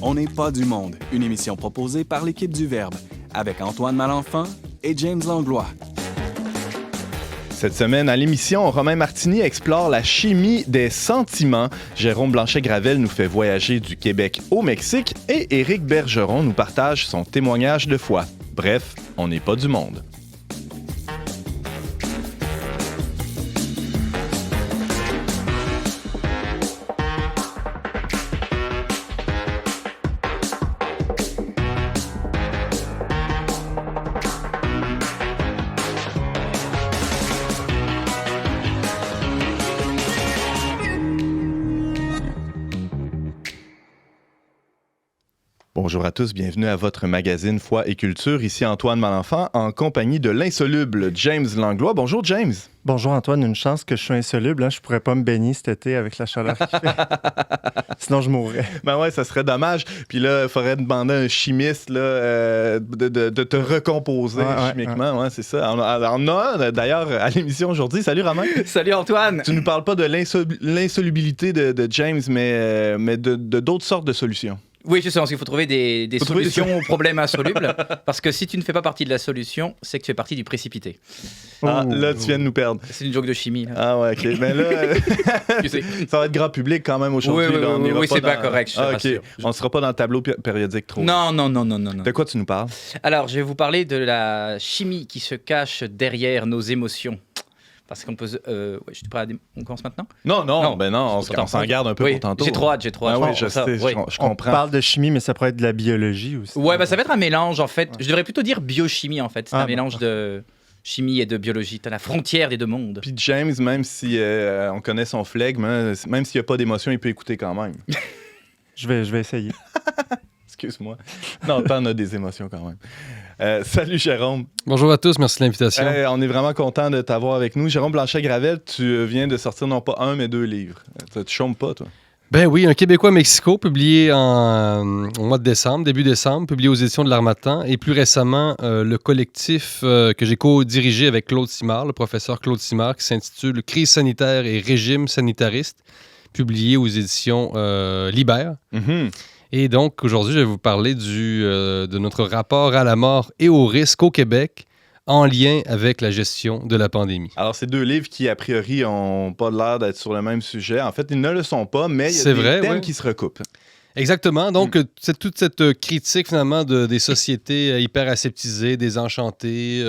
On n'est pas du monde, une émission proposée par l'équipe du Verbe, avec Antoine Malenfant et James Langlois. Cette semaine, à l'émission, Romain Martini explore la chimie des sentiments. Jérôme Blanchet-Gravel nous fait voyager du Québec au Mexique et Éric Bergeron nous partage son témoignage de foi. Bref, on n'est pas du monde. Bonjour à tous, bienvenue à votre magazine Foi et Culture. Ici Antoine Malenfant en compagnie de l'insoluble James Langlois. Bonjour James. Bonjour Antoine, une chance que je suis insoluble. Hein? Je pourrais pas me baigner cet été avec la chaleur qu'il fait. Sinon, je mourrais. Ben ouais, ça serait dommage. Puis là, il faudrait demander à un chimiste là, de te recomposer chimiquement. Ouais, c'est ça. On a d'ailleurs à l'émission aujourd'hui. Salut Romain. Salut Antoine. Tu nous parles pas de l'insolubilité de James, mais de d'autres sortes de solutions. Oui, je sais, parce qu'il faut trouver des solutions aux problèmes insolubles. Parce que si tu ne fais pas partie de la solution, c'est que tu fais partie du précipité. Ah, là, tu viens de nous perdre. C'est une joke de chimie. Là. Ah ouais, OK. Mais là, tu sais. Ça va être grand public quand même aujourd'hui. Oui, c'est pas correct, je te rassure. On ne sera pas dans le tableau périodique trop. Non. De quoi tu nous parles? Alors, je vais vous parler de la chimie qui se cache derrière nos émotions. Parce qu'on peut... je suis prêt on commence maintenant? Non, on s'en garde un peu pour tantôt. J'ai trop hâte. Ah oui, je sais, je comprends. On parle de chimie, mais ça pourrait être de la biologie aussi. Ouais, ça va être un mélange, en fait. Je devrais plutôt dire biochimie, en fait. C'est un mélange de chimie et de biologie. T'as la frontière des deux mondes. Puis James, même si on connaît son flegme, même s'il n'y a pas d'émotion, il peut écouter quand même. Je vais essayer. Excuse-moi. Non, t'en as des émotions quand même. Salut Jérôme. Bonjour à tous, merci de l'invitation. On est vraiment content de t'avoir avec nous. Jérôme Blanchet-Gravel, tu viens de sortir non pas un, mais 2 livres. Tu chômes pas, toi? Ben oui, Un Québécois à Mexico, publié au mois de décembre, début décembre, publié aux éditions de l'Harmattan. Et plus récemment, le collectif que j'ai co-dirigé avec Claude Simard, le professeur Claude Simard, qui s'intitule « Crise sanitaire et régime sanitariste », publié aux éditions Libère. Mm-hmm. Et donc, aujourd'hui, je vais vous parler de notre rapport à la mort et au risque au Québec en lien avec la gestion de la pandémie. Alors, c'est 2 livres qui, a priori, n'ont pas l'air d'être sur le même sujet. En fait, ils ne le sont pas, mais il y a des thèmes qui se recoupent. Exactement. Donc, c'est toute cette critique, finalement, des sociétés hyper aseptisées, désenchantées,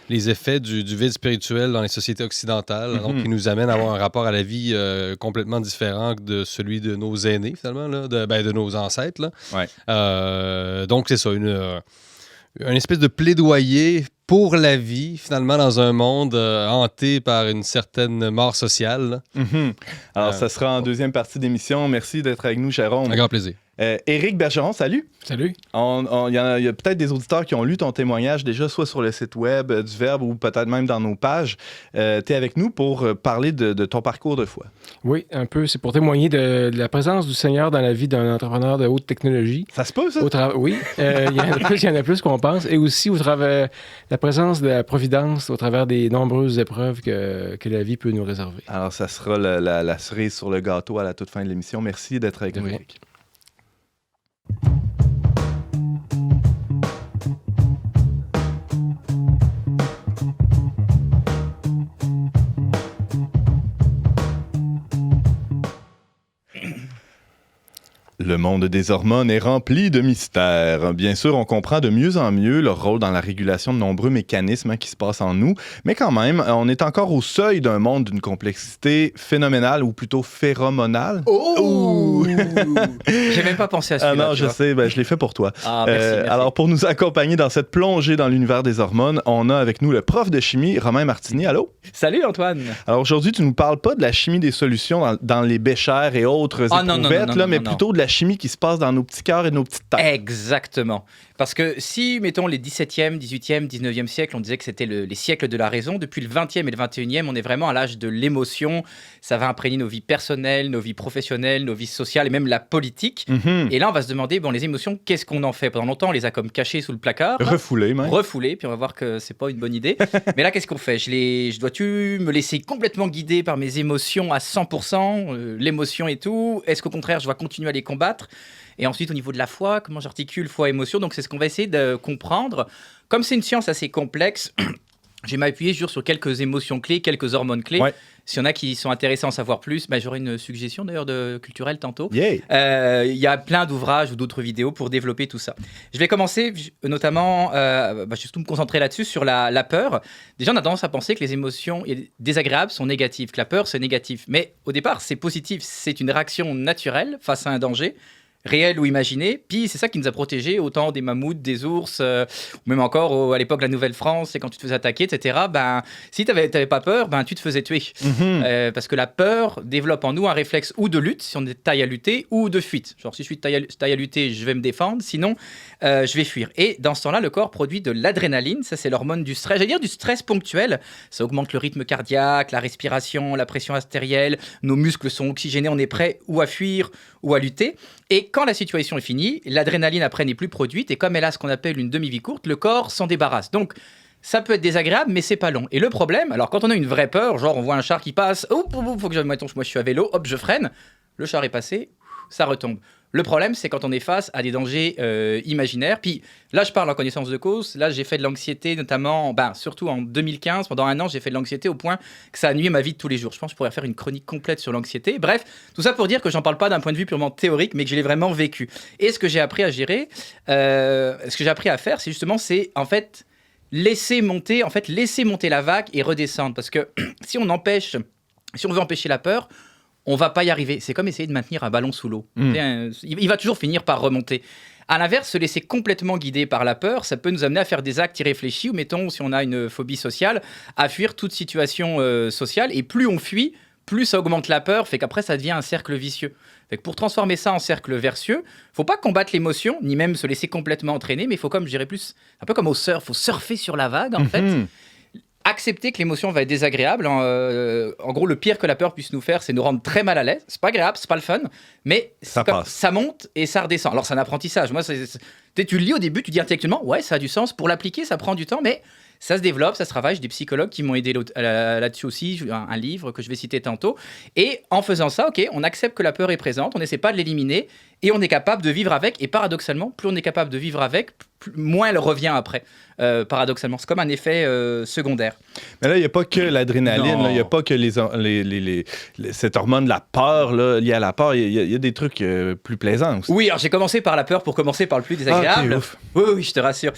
les effets du vide spirituel dans les sociétés occidentales, donc qui nous amènent à avoir un rapport à la vie complètement différent de celui de nos aînés, finalement, là, de nos ancêtres. Là. Ouais. Donc, c'est ça, une espèce de plaidoyer pour la vie, finalement, dans un monde hanté par une certaine mort sociale. Alors, ça sera en deuxième partie d'émission. Merci d'être avec nous, Jérôme. Un grand plaisir. Éric Bergeron, salut. Salut. Il y a peut-être des auditeurs qui ont lu ton témoignage déjà, soit sur le site web du Verbe ou peut-être même dans nos pages. Tu es avec nous pour parler de ton parcours de foi. Oui, un peu. C'est pour témoigner de la présence du Seigneur dans la vie d'un entrepreneur de haute technologie. Ça se peut, ça? Oui. Il y en a plus qu'on pense. Et aussi au travers la présence de la providence au travers des nombreuses épreuves que la vie peut nous réserver. Alors, ça sera la cerise sur le gâteau à la toute fin de l'émission. Merci d'être avec nous, Éric. Le monde des hormones est rempli de mystères. Bien sûr, on comprend de mieux en mieux leur rôle dans la régulation de nombreux mécanismes qui se passent en nous, mais quand même, on est encore au seuil d'un monde d'une complexité phénoménale ou plutôt phéromonale. Oh! J'ai même pas pensé à celui-là. Ah non, je sais, je l'ai fait pour toi. Ah, merci. Alors, pour nous accompagner dans cette plongée dans l'univers des hormones, on a avec nous le prof de chimie, Romain Martini. Allô? Salut Antoine. Alors aujourd'hui, tu nous parles pas de la chimie des solutions dans les béchères et autres éprouvettes, mais plutôt de la chimie qui se passe dans nos petits cœurs et nos petites têtes. Exactement. Parce que si, mettons, les 17e, 18e, 19e siècles, on disait que c'était les siècles de la raison, depuis le 20e et le 21e, on est vraiment à l'âge de l'émotion. Ça va imprégner nos vies personnelles, nos vies professionnelles, nos vies sociales et même la politique. Et là, on va se demander, les émotions, qu'est-ce qu'on en fait? Pendant longtemps, on les a comme cachées sous le placard. Refoulées, même. Refoulées, puis on va voir que c'est pas une bonne idée. Mais là, qu'est-ce qu'on fait? Dois-tu me laisser complètement guider par mes émotions à 100%, l'émotion et tout? Est-ce qu'au contraire, je dois continuer à les combattre? Et ensuite, au niveau de la foi, comment j'articule foi-émotion. Donc, c'est ce qu'on va essayer de comprendre. Comme c'est une science assez complexe, je vais m'appuyer sur quelques émotions clés, quelques hormones clés. Ouais. S'il y en a qui sont intéressés à en savoir plus, j'aurai une suggestion d'ailleurs culturelle tantôt. Yeah. Il y a plein d'ouvrages ou d'autres vidéos pour développer tout ça. Je vais commencer notamment, je vais surtout me concentrer là-dessus, sur la peur. Déjà, on a tendance à penser que les émotions désagréables sont négatives, que la peur, c'est négatif. Mais au départ, c'est positif. C'est une réaction naturelle face à un danger, réel ou imaginé. Puis c'est ça qui nous a protégés, autant des mammouths, des ours, ou même encore à l'époque de la Nouvelle-France, et quand tu te faisais attaquer, etc. Si tu n'avais pas peur, tu te faisais tuer. Parce que la peur développe en nous un réflexe ou de lutte, si on est taille à lutter, ou de fuite. Genre si je suis taille à lutter, je vais me défendre, sinon je vais fuir. Et dans ce temps-là, le corps produit de l'adrénaline, ça c'est l'hormone du stress, j'allais dire du stress ponctuel. Ça augmente le rythme cardiaque, la respiration, la pression artérielle, nos muscles sont oxygénés, on est prêt ou à fuir ou à lutter. Et quand la situation est finie, l'adrénaline après n'est plus produite et comme elle a ce qu'on appelle une demi-vie courte, le corps s'en débarrasse. Donc, ça peut être désagréable, mais c'est pas long. Et le problème, alors quand on a une vraie peur, genre on voit un char qui passe, faut que moi je suis à vélo, hop, je freine, le char est passé, ça retombe. Le problème, c'est quand on est face à des dangers imaginaires. Puis là, je parle en connaissance de cause. Là, j'ai fait de l'anxiété, notamment, surtout en 2015. Pendant un an, j'ai fait de l'anxiété au point que ça a nuit ma vie de tous les jours. Je pense que je pourrais faire une chronique complète sur l'anxiété. Bref, tout ça pour dire que j'en parle pas d'un point de vue purement théorique, mais que je l'ai vraiment vécu. Et ce que j'ai appris à gérer, ce que j'ai appris à faire, c'est justement, en fait, laisser monter la vague et redescendre. Parce que si on veut empêcher la peur, on va pas y arriver. C'est comme essayer de maintenir un ballon sous l'eau. Il va toujours finir par remonter. À l'inverse, se laisser complètement guider par la peur, ça peut nous amener à faire des actes irréfléchis ou, mettons, si on a une phobie sociale, à fuir toute situation sociale. Et plus on fuit, plus ça augmente la peur, fait qu'après, ça devient un cercle vicieux. Fait que pour transformer ça en cercle vertueux, faut pas combattre l'émotion, ni même se laisser complètement entraîner, mais il faut, comme je dirais plus, un peu comme au surf, faut surfer sur la vague, en fait. Accepter que l'émotion va être désagréable. En gros, le pire que la peur puisse nous faire, c'est nous rendre très mal à l'aise. C'est pas agréable, c'est pas le fun, mais ça monte et ça redescend. Alors, c'est un apprentissage. Moi, tu le lis au début, tu dis intellectuellement, ouais, ça a du sens. Pour l'appliquer, ça prend du temps, mais ça se développe, ça se travaille. J'ai des psychologues qui m'ont aidé là-dessus aussi, un livre que je vais citer tantôt. Et en faisant ça, on accepte que la peur est présente, on n'essaie pas de l'éliminer et on est capable de vivre avec. Et paradoxalement, plus on est capable de vivre avec, moins elle revient après. Paradoxalement, c'est comme un effet secondaire. Mais là, il n'y a pas que l'adrénaline, il n'y a pas que cette hormone de la peur là, liée à la peur, il y a des trucs plus plaisants aussi. Oui, alors j'ai commencé par la peur pour commencer par le plus désagréable. Oui, je te rassure.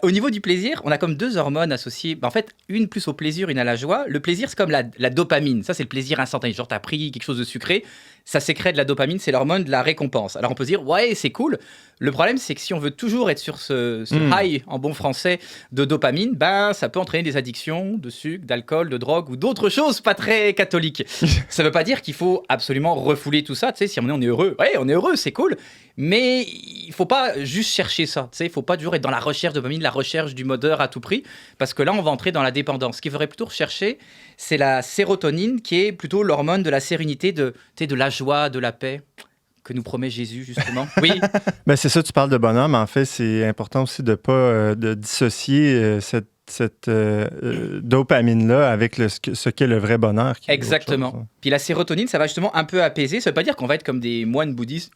Au niveau du plaisir, on a comme deux hormones associées. En fait, une plus au plaisir, une à la joie. Le plaisir, c'est comme la dopamine. Ça, c'est le plaisir instantané. Genre, tu as pris quelque chose de sucré, ça sécrète de la dopamine, c'est l'hormone de la récompense. Alors on peut se dire, ouais, c'est cool. Le problème, c'est que si on veut toujours être sur ce high, en bon français, de dopamine, ça peut entraîner des addictions de sucre, d'alcool, de drogue ou d'autres choses pas très catholiques. Ça veut pas dire qu'il faut absolument refouler tout ça. Tu sais, si on est heureux, ouais, on est heureux, c'est cool. Mais il faut pas juste chercher ça. Tu sais, il faut pas toujours être dans la recherche de dopamine, la recherche du modeur à tout prix, parce que là, on va entrer dans la dépendance. Ce qu'il faudrait plutôt rechercher, c'est la sérotonine, qui est plutôt l'hormone de la sérénité, de la joie, de la paix, que nous promet Jésus, justement. Oui. C'est ça, tu parles de bonheur, mais en fait, c'est important aussi de ne pas de dissocier cette dopamine-là avec ce qu'est le vrai bonheur. Exactement. Puis la sérotonine, ça va justement un peu apaiser. Ça ne veut pas dire qu'on va être comme des moines bouddhistes.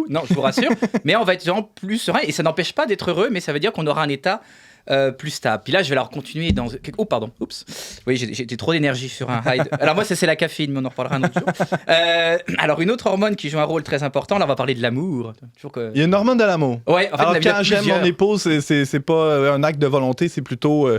Non, je vous rassure. Mais on va être genre plus serein. Et ça n'empêche pas d'être heureux, mais ça veut dire qu'on aura un état plus stable. Puis là, je vais alors continuer dans... Oh, pardon. Oups. Oui, j'ai trop d'énergie sur un high. Alors moi, c'est la caféine, mais on en reparlera un autre jour. Alors, une autre hormone qui joue un rôle très important, là, on va parler de l'amour. Il y a une hormone de l'amour. Ouais, en fait, alors, quand j'aime mon épouse, c'est pas un acte de volonté, c'est plutôt...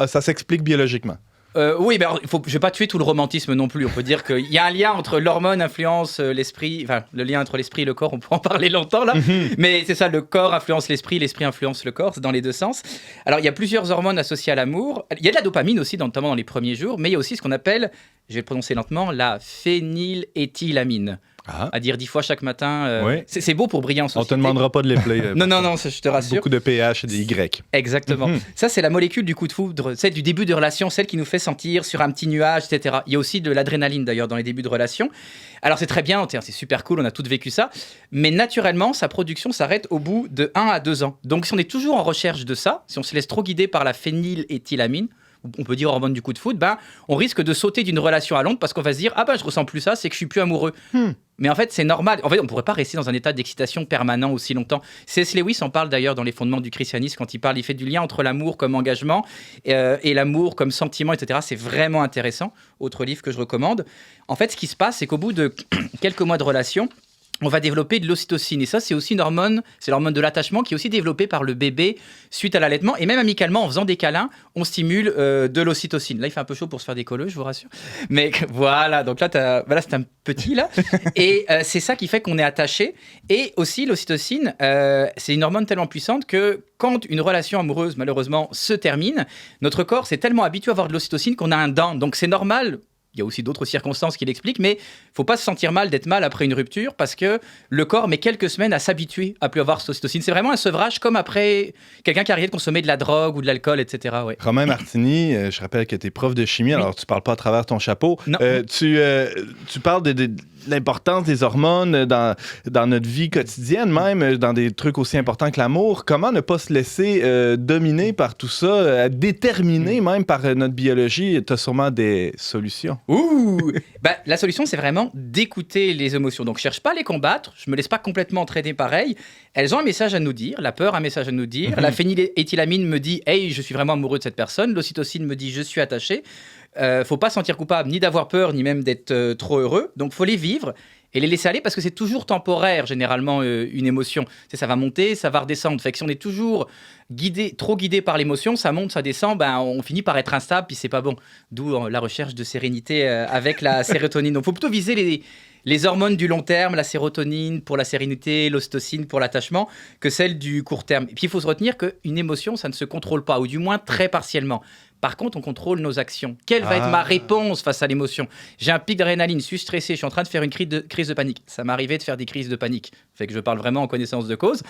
ça s'explique biologiquement. Oui, je vais pas tuer tout le romantisme non plus. On peut dire qu'il y a un lien entre l'hormone influence l'esprit, enfin le lien entre l'esprit et le corps, on peut en parler longtemps là. Mais c'est ça, le corps influence l'esprit influence le corps, c'est dans les deux sens. Alors il y a plusieurs hormones associées à l'amour. Il y a de la dopamine aussi, notamment dans les premiers jours, mais il y a aussi ce qu'on appelle, je vais le prononcer lentement, la phényléthylamine. À dire 10 fois chaque matin. Oui. C'est beau pour briller en société. On te demandera pas de les plaire. non, ça, je te rassure. Beaucoup de pH et des Y. Exactement. Ça, c'est la molécule du coup de foudre, c'est du début de relation, celle qui nous fait sentir sur un petit nuage, etc. Il y a aussi de l'adrénaline d'ailleurs dans les débuts de relation. Alors c'est très bien, c'est super cool, on a tous vécu ça. Mais naturellement, sa production s'arrête au bout de 1 à 2 ans. Donc si on est toujours en recherche de ça, si on se laisse trop guider par la phényléthylamine, on peut dire hormone du coup de foudre, on risque de sauter d'une relation à l'autre parce qu'on va se dire je ressens plus ça, c'est que je suis plus amoureux. Mais en fait, c'est normal. En fait, on ne pourrait pas rester dans un état d'excitation permanent aussi longtemps. C.S. Lewis en parle d'ailleurs dans les fondements du christianisme quand il fait du lien entre l'amour comme engagement et l'amour comme sentiment, etc. C'est vraiment intéressant. Autre livre que je recommande. En fait, ce qui se passe, c'est qu'au bout de quelques mois de relation, on va développer de l'ocytocine. Et ça, c'est aussi une hormone, c'est l'hormone de l'attachement qui est aussi développée par le bébé suite à l'allaitement. Et même amicalement, en faisant des câlins, on stimule de l'ocytocine. Là, il fait un peu chaud pour se faire des colleux, je vous rassure. Mais voilà, donc là, c'est un petit, là. Et c'est ça qui fait qu'on est attaché. Et aussi, l'ocytocine, c'est une hormone tellement puissante que quand une relation amoureuse, malheureusement, se termine, notre corps s'est tellement habitué à avoir de l'ocytocine qu'on a un down. Donc, c'est normal. Il y a aussi d'autres circonstances qui l'expliquent, mais il ne faut pas se sentir mal d'être mal après une rupture parce que le corps met quelques semaines à s'habituer à plus avoir cette ocytocine. C'est vraiment un sevrage comme après quelqu'un qui a arrêté de consommer de la drogue ou de l'alcool, etc. Ouais. Romain Martini, je rappelle que tu es prof de chimie, alors tu ne parles pas à travers ton chapeau. Non. Tu parles de l'importance des hormones dans notre vie quotidienne, même dans des trucs aussi importants que l'amour. Comment ne pas se laisser dominer par tout ça, déterminer même par notre biologie? Tu as sûrement des solutions. La solution, c'est vraiment d'écouter les émotions. Donc, je cherche pas à les combattre, je me laisse pas complètement entraîner pareil. Elles ont un message à nous dire, la peur a un message à nous dire, la phényléthylamine me dit « Hey, je suis vraiment amoureux de cette personne », l'ocytocine me dit « Je suis attaché ». Faut pas se sentir coupable ni d'avoir peur ni même d'être trop heureux, donc faut les vivre et les laisser aller parce que c'est toujours temporaire généralement une émotion. Ça va monter, ça va redescendre. Fait que si on est toujours trop guidé par l'émotion, ça monte, ça descend, on finit par être instable puis c'est pas bon. D'où la recherche de sérénité avec la sérotonine. Donc faut plutôt viser les hormones du long terme, la sérotonine pour la sérénité, l'ocytocine pour l'attachement, que celle du court terme. Et puis il faut se retenir qu'une émotion, ça ne se contrôle pas, ou du moins très partiellement. Par contre, on contrôle nos actions. Quelle va être ma réponse face à l'émotion? J'ai un pic d'adrénaline, je suis stressé, je suis en train de faire une crise de panique. Ça m'est arrivé de faire des crises de panique. Fait que je parle vraiment en connaissance de cause.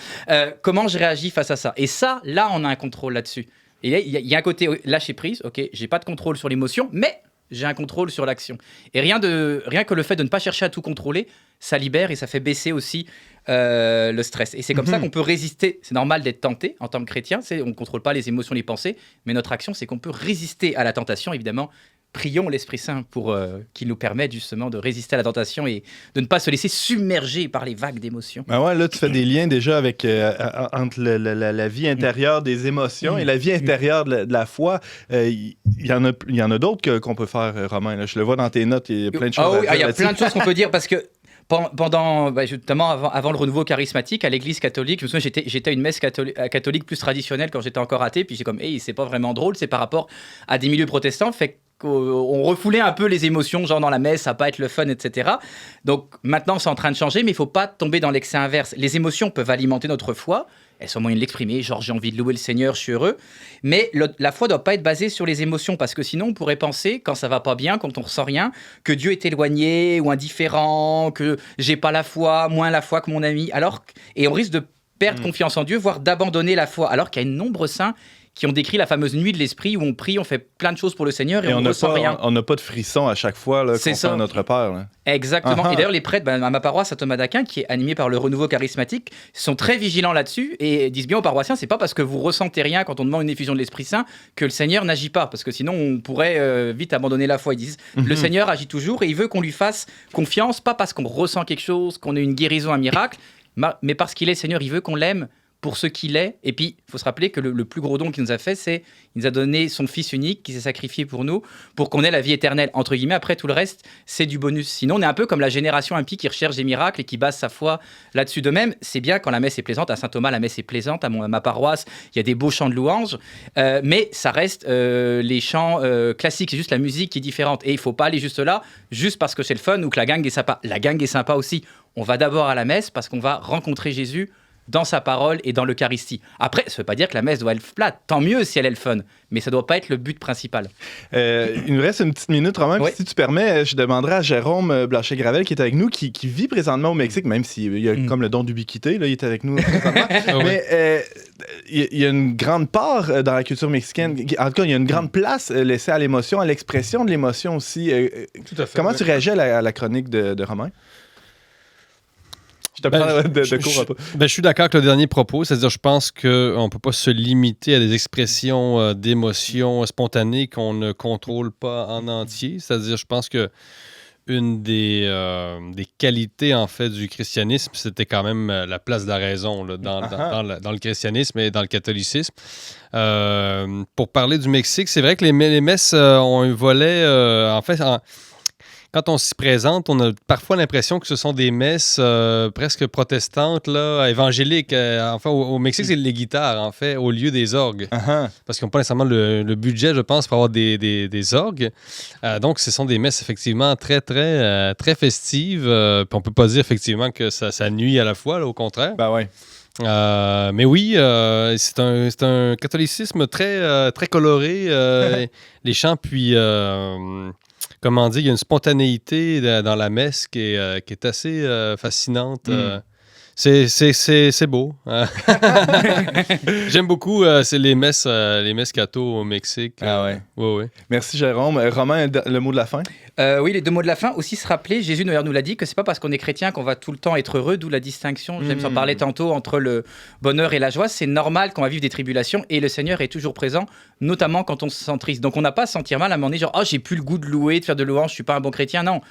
Comment je réagis face à ça? Et ça, là, on a un contrôle là-dessus. Et il y a un côté lâcher prise. Ok, j'ai pas de contrôle sur l'émotion, mais j'ai un contrôle sur l'action. Et rien que le fait de ne pas chercher à tout contrôler, ça libère et ça fait baisser aussi le stress. Et c'est comme ça qu'on peut résister. C'est normal d'être tenté en tant que chrétien. On ne contrôle pas les émotions, les pensées, mais notre action, c'est qu'on peut résister à la tentation, évidemment. Prions l'Esprit Saint pour qu'il nous permette justement de résister à la tentation et de ne pas se laisser submerger par les vagues d'émotions. Là, tu fais des liens déjà avec entre la vie intérieure des émotions et la vie intérieure de la foi. Il y en a d'autres qu'on peut faire, Romain. Là. Je le vois dans tes notes, il y a plein de choses à dire. Il y a plein de choses qu'on peut dire parce que justement avant le renouveau charismatique à l'église catholique, je me souviens, j'étais à une messe catholique plus traditionnelle quand j'étais encore athée, puis j'ai comme, c'est pas vraiment drôle, c'est par rapport à des milieux protestants, fait qu'on refoulait un peu les émotions, genre dans la messe, ça va pas être le fun, etc. Donc maintenant, c'est en train de changer, mais il faut pas tomber dans l'excès inverse. Les émotions peuvent alimenter notre foi, elles sont moyens de l'exprimer, genre j'ai envie de louer le Seigneur, je suis heureux, mais la foi doit pas être basée sur les émotions, parce que sinon on pourrait penser, quand ça va pas bien, quand on ressent rien, que Dieu est éloigné ou indifférent, que j'ai pas la foi, moins la foi que mon ami, et on risque de perdre confiance en Dieu, voire d'abandonner la foi, alors qu'il y a de nombreux saints qui ont décrit la fameuse nuit de l'esprit où on prie, on fait plein de choses pour le Seigneur et on ne ressent rien. On n'a pas de frisson à chaque fois qu'on fait notre Père. Là. Exactement. Et d'ailleurs, les prêtres, à ma paroisse à Thomas d'Aquin, qui est animée par le renouveau charismatique, sont très vigilants là-dessus et disent bien aux paroissiens, c'est pas parce que vous ressentez rien quand on demande une effusion de l'Esprit Saint que le Seigneur n'agit pas, parce que sinon on pourrait vite abandonner la foi. Ils disent, le Seigneur agit toujours et il veut qu'on lui fasse confiance, pas parce qu'on ressent quelque chose, qu'on ait une guérison, un miracle, mais parce qu'il est Seigneur, il veut qu'on l'aime pour ce qu'il est. Et puis, il faut se rappeler que le plus gros don qu'il nous a fait, c'est qu'il nous a donné son Fils unique, qui s'est sacrifié pour nous, pour qu'on ait la vie éternelle. Entre guillemets, après, tout le reste, c'est du bonus. Sinon, on est un peu comme la génération impie qui recherche des miracles et qui base sa foi là-dessus. De même, c'est bien quand la messe est plaisante. À Saint-Thomas, la messe est plaisante. À ma paroisse, il y a des beaux chants de louanges. Mais ça reste les chants classiques. C'est juste la musique qui est différente. Et il ne faut pas aller juste là, juste parce que c'est le fun ou que la gang est sympa. La gang est sympa aussi. On va d'abord à la messe parce qu'on va rencontrer Jésus dans sa parole et dans l'Eucharistie. Après, ça ne veut pas dire que la messe doit être plate. Tant mieux si elle est le fun. Mais ça ne doit pas être le but principal. Il nous reste une petite minute, Romain. Oui. Si tu permets, je demanderai à Jérôme Blanchet-Gravel, qui est avec nous, qui vit présentement au Mexique, même s'il y a comme le don d'ubiquité, là, il est avec nous présentement. Mais il y a une grande part dans la culture mexicaine. En tout cas, il y a une grande place laissée à l'émotion, à l'expression de l'émotion aussi. Tout à fait. Comment tu réagis à la chronique de Romain? Je te parle de cours repas. Je suis d'accord avec le dernier propos, c'est-à-dire je pense qu'on ne peut pas se limiter à des expressions d'émotions spontanées qu'on ne contrôle pas en entier. C'est-à-dire je pense que une des qualités en fait du christianisme, c'était quand même la place de la raison là, dans le christianisme et dans le catholicisme. Pour parler du Mexique, c'est vrai que les messes ont un volet, quand on s'y présente, on a parfois l'impression que ce sont des messes presque protestantes, là, évangéliques. Enfin, au Mexique, c'est les guitares, en fait, au lieu des orgues. Parce qu'ils n'ont pas nécessairement le budget, je pense, pour avoir des orgues. Donc, ce sont des messes, effectivement, très, très, très festives. Puis on ne peut pas dire, effectivement, que ça nuit à la foi, là, au contraire. Ben ouais. Mais oui, c'est un catholicisme très, très coloré. Les chants, puis... comment dire, il y a une spontanéité dans la messe qui est assez fascinante. C'est beau. J'aime beaucoup c'est les messes catho au Mexique. Ah ouais. Oui. Merci Jérôme. Romain, le mot de la fin? Oui, les deux mots de la fin. Aussi se rappeler, Jésus d'ailleurs nous l'a dit, que c'est pas parce qu'on est chrétien qu'on va tout le temps être heureux, d'où la distinction, j'aime en parler tantôt, entre le bonheur et la joie. C'est normal qu'on va vivre des tribulations et le Seigneur est toujours présent, notamment quand on se sent triste. Donc on n'a pas à se sentir mal à un moment donné, genre « Oh, j'ai plus le goût de louer, de faire de louange, je suis pas un bon chrétien ». Non,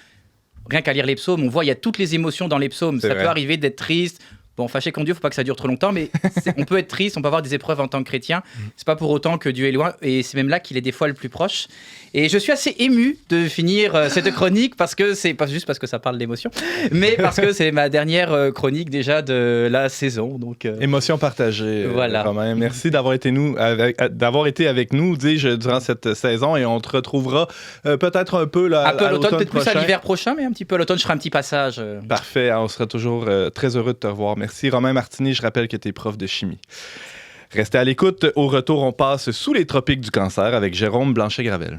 rien qu'à lire les psaumes, on voit il y a toutes les émotions dans les psaumes. Ça peut arriver d'être triste. Bon, fâché contre Dieu, faut pas que ça dure trop longtemps, mais on peut être triste, on peut avoir des épreuves en tant que chrétien. C'est pas pour autant que Dieu est loin, et c'est même là qu'il est des fois le plus proche. Et je suis assez ému de finir cette chronique, parce que c'est pas juste parce que ça parle d'émotion, mais parce que c'est ma dernière chronique déjà de la saison. Donc, émotion partagée. Voilà. Romain. Merci d'avoir été avec nous, dis-je, durant cette saison, et on te retrouvera peut-être un peu là, un peu à l'automne, peut-être prochain. plus à l'hiver prochain, mais un petit peu à l'automne, je ferai un petit passage. Parfait, on sera toujours très heureux de te revoir. Merci Romain Martini, je rappelle que tu es prof de chimie. Restez à l'écoute, au retour on passe sous les tropiques du cancer avec Jérôme Blanchet-Gravel.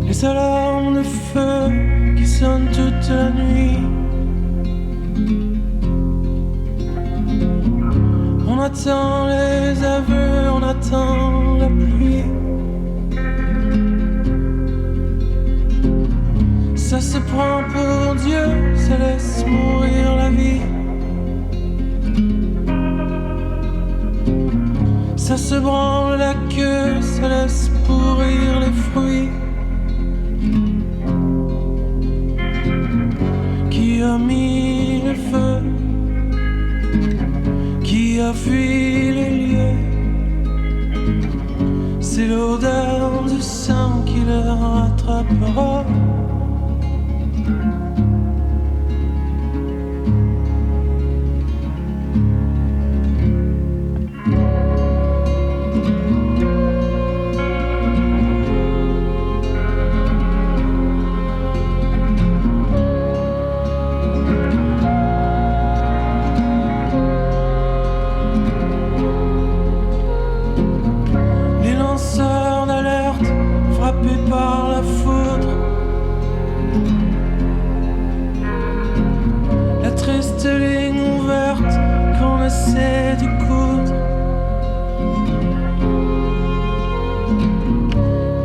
Les alarmes de feu qui sonnent toute la nuit. On attend les aveux, on attend la pluie. Ça se prend pour Dieu, ça laisse mourir la vie. Ça se branle la queue, ça laisse pourrir les fruits. Qui a mis le feu? Qui a fui les lieux? C'est l'odeur du sang qui le rattrapera. Par la foudre, la triste ligne ouverte qu'on essaie de coudre,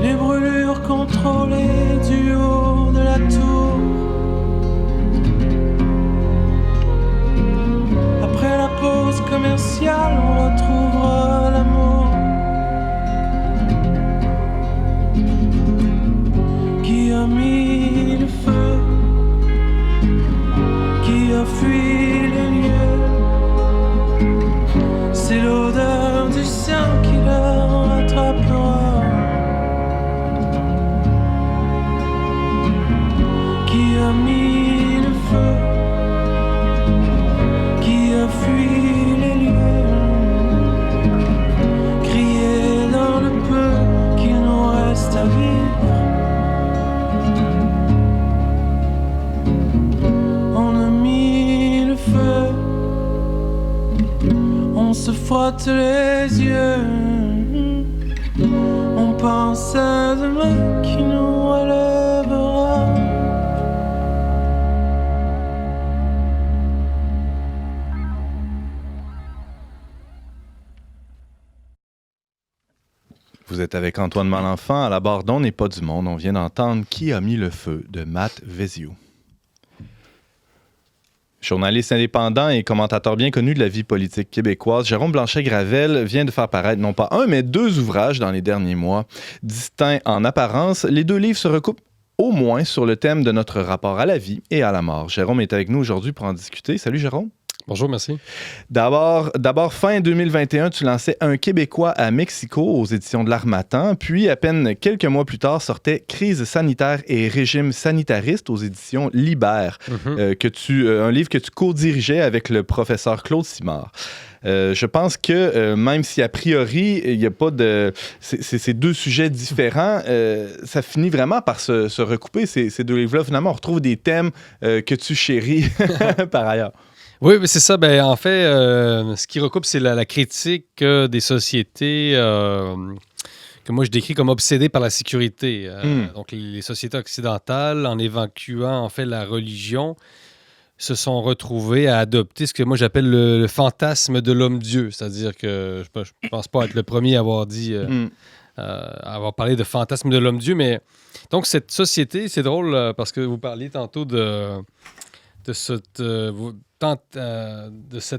les brûlures contrôlées du haut de la tour. Après la pause commerciale, on retrouvera l'amour. Qui a mis le feu? Qui a fui les lieux? C'est l'odeur du sang qui le rattrapera. Qui a mis le feu? Qui a fui les lieux? Crier dans le peu qu'il nous reste à vivre. On se frotte les yeux, on pense à demain qui nous relèvera. Vous êtes avec Antoine Malenfant à la barre d'On n'est pas du monde. On vient d'entendre Qui a mis le feu de Matt Vezio. Journaliste indépendant et commentateur bien connu de la vie politique québécoise, Jérôme Blanchet-Gravel vient de faire paraître non pas un, mais 2 ouvrages dans les derniers mois. Distincts en apparence, les 2 livres se recoupent au moins sur le thème de notre rapport à la vie et à la mort. Jérôme est avec nous aujourd'hui pour en discuter. Salut Jérôme. Bonjour, merci. D'abord, fin 2021, tu lançais Un Québécois à Mexico aux éditions de l'Harmattan, puis à peine quelques mois plus tard sortait Crise sanitaire et régime sanitariste aux éditions Libère, un livre que tu co-dirigeais avec le professeur Claude Simard. Je pense que même si a priori, il n'y a pas de... C'est 2 sujets différents, ça finit vraiment par se recouper, ces 2 livres-là. Finalement, on retrouve des thèmes que tu chéris par ailleurs. Oui, mais c'est ça. Ben, en fait, ce qui recoupe, c'est la critique des sociétés que moi je décris comme obsédées par la sécurité. Donc, les sociétés occidentales, en évacuant en fait la religion, se sont retrouvées à adopter ce que moi j'appelle le fantasme de l'homme-dieu. C'est-à-dire que je ne pense pas être le premier à avoir dit, à avoir parlé de fantasme de l'homme-dieu, mais donc cette société, c'est drôle parce que vous parliez tantôt de cette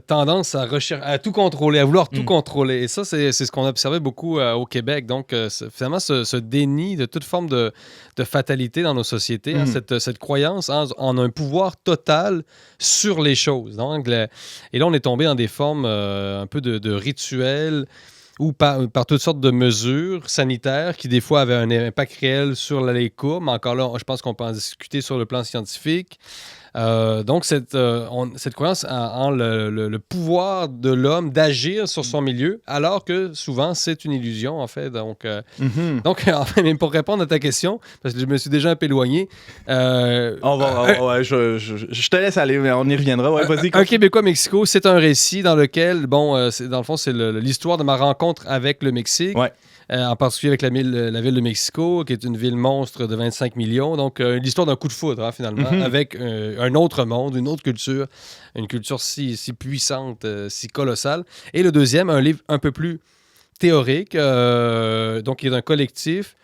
tendance à tout contrôler, à vouloir tout contrôler. Et ça, c'est ce qu'on observait beaucoup au Québec. Donc, finalement, ce déni de toute forme de fatalité dans nos sociétés, cette croyance en un pouvoir total sur les choses. Donc, et là, on est tombé dans des formes un peu de rituels ou par toutes sortes de mesures sanitaires qui, des fois, avaient un impact réel sur les courbes. Mais encore là, je pense qu'on peut en discuter sur le plan scientifique. Donc, cette croyance en le pouvoir de l'homme d'agir sur son milieu, alors que souvent, c'est une illusion, en fait. Donc, même pour répondre à ta question, parce que je me suis déjà un peu éloigné... je te laisse aller, mais on y reviendra. Ouais, vas-y, Un Québécois Mexico, c'est un récit dans lequel, dans le fond, c'est l'histoire de ma rencontre avec le Mexique. Ouais. En particulier avec la ville de Mexico, qui est une ville monstre de 25 millions. Donc, l'histoire d'un coup de foudre, finalement, avec un autre monde, une autre culture, une culture si puissante, si colossale. Et le deuxième, un livre un peu plus théorique, donc qui est d'un collectif